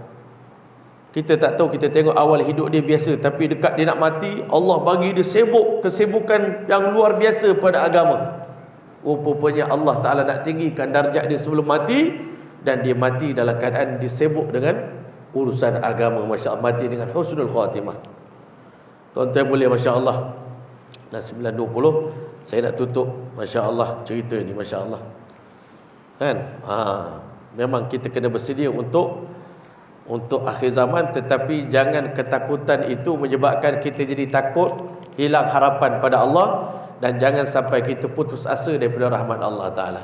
Kita tak tahu, kita tengok awal hidup dia biasa, tapi dekat dia nak mati, Allah bagi dia sibuk, kesibukan yang luar biasa pada agama. Rupanya Allah Ta'ala nak tinggikan darjat dia sebelum mati, dan dia mati dalam keadaan disibuk dengan urusan agama. Masya Allah, mati dengan husnul khatimah. Tuan-tuan boleh, Masya Allah. Dah 9.20, saya nak tutup, Masya Allah, cerita ni, Masya Allah, kan? Memang kita kena bersedia untuk untuk akhir zaman, tetapi jangan ketakutan itu menyebabkan kita jadi takut, hilang harapan pada Allah, dan jangan sampai kita putus asa daripada rahmat Allah Ta'ala.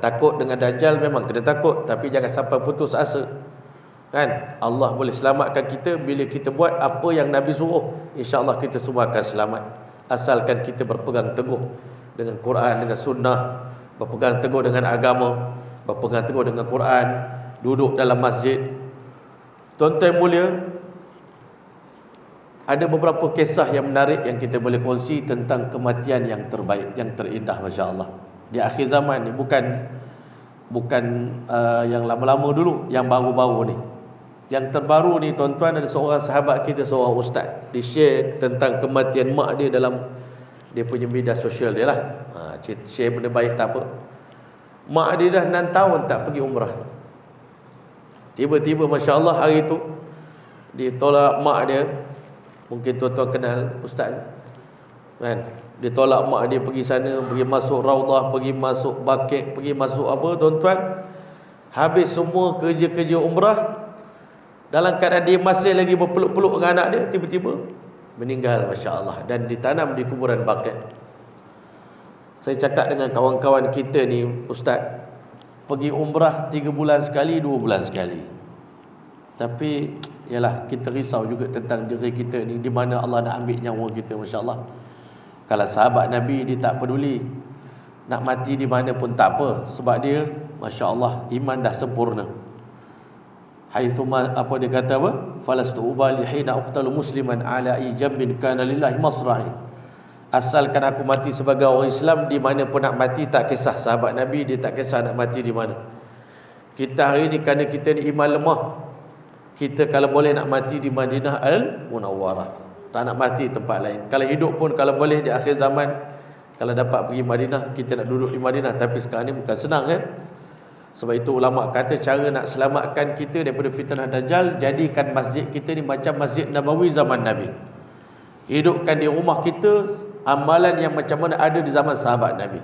Takut dengan Dajjal memang kena takut, tapi jangan sampai putus asa. Kan? Allah boleh selamatkan kita bila kita buat apa yang Nabi suruh. InsyaAllah kita semua akan selamat, asalkan kita berpegang teguh dengan Quran, dengan sunnah, berpegang teguh dengan agama, berpegang teguh dengan Quran, duduk dalam masjid. Tuan-tuan mulia, ada beberapa kisah yang menarik yang kita boleh kongsi tentang kematian yang terbaik, yang terindah, masya-Allah. Di akhir zaman ni, bukan yang lama-lama dulu, yang baru-baru ni. Yang terbaru ni tuan-tuan, ada seorang sahabat kita, seorang ustaz, dia share tentang kematian mak dia dalam dia punya media sosial dia lah. Share benda baik tak apa. Mak dia dah 6 tahun tak pergi umrah. Tiba-tiba masya-Allah hari tu dia tolak mak dia. Mungkin tuan-tuan kenal ustaz kan? Dia tolak mak dia pergi sana, pergi masuk Raudah, pergi masuk Baqi', pergi masuk apa tuan-tuan. Habis semua kerja-kerja umrah, dalam keadaan dia masih lagi berpeluk-peluk dengan anak dia, tiba-tiba meninggal, masya-Allah, dan ditanam di kuburan Baqi'. Saya cakap dengan kawan-kawan kita ni, ustaz, pergi umrah 3 bulan sekali, 2 bulan sekali. Tapi yalah, kita risau juga tentang diri kita ni, di mana Allah nak ambil nyawa kita, masya-Allah. Kalau sahabat Nabi, dia tak peduli nak mati di mana pun tak apa, sebab dia masya-Allah iman dah sempurna. Haitsuma, apa dia kata apa? Falastu ubali hina uqtalu musliman ala ijabin kana lillahi masra'i. Asalkan aku mati sebagai orang Islam, di mana pun nak mati, tak kisah sahabat Nabi, dia tak kisah nak mati di mana. Kita hari ni, kerana kita ni iman lemah, kita kalau boleh nak mati di Madinah Al-Munawwarah, tak nak mati tempat lain. Kalau hidup pun, kalau boleh di akhir zaman, kalau dapat pergi Madinah, kita nak duduk di Madinah. Tapi sekarang ni bukan senang kan. Sebab itu ulama kata cara nak selamatkan kita daripada fitnah Dajjal, jadikan masjid kita ni macam Masjid Nabawi zaman Nabi. Hidupkan di rumah kita amalan yang macam mana ada di zaman sahabat Nabi.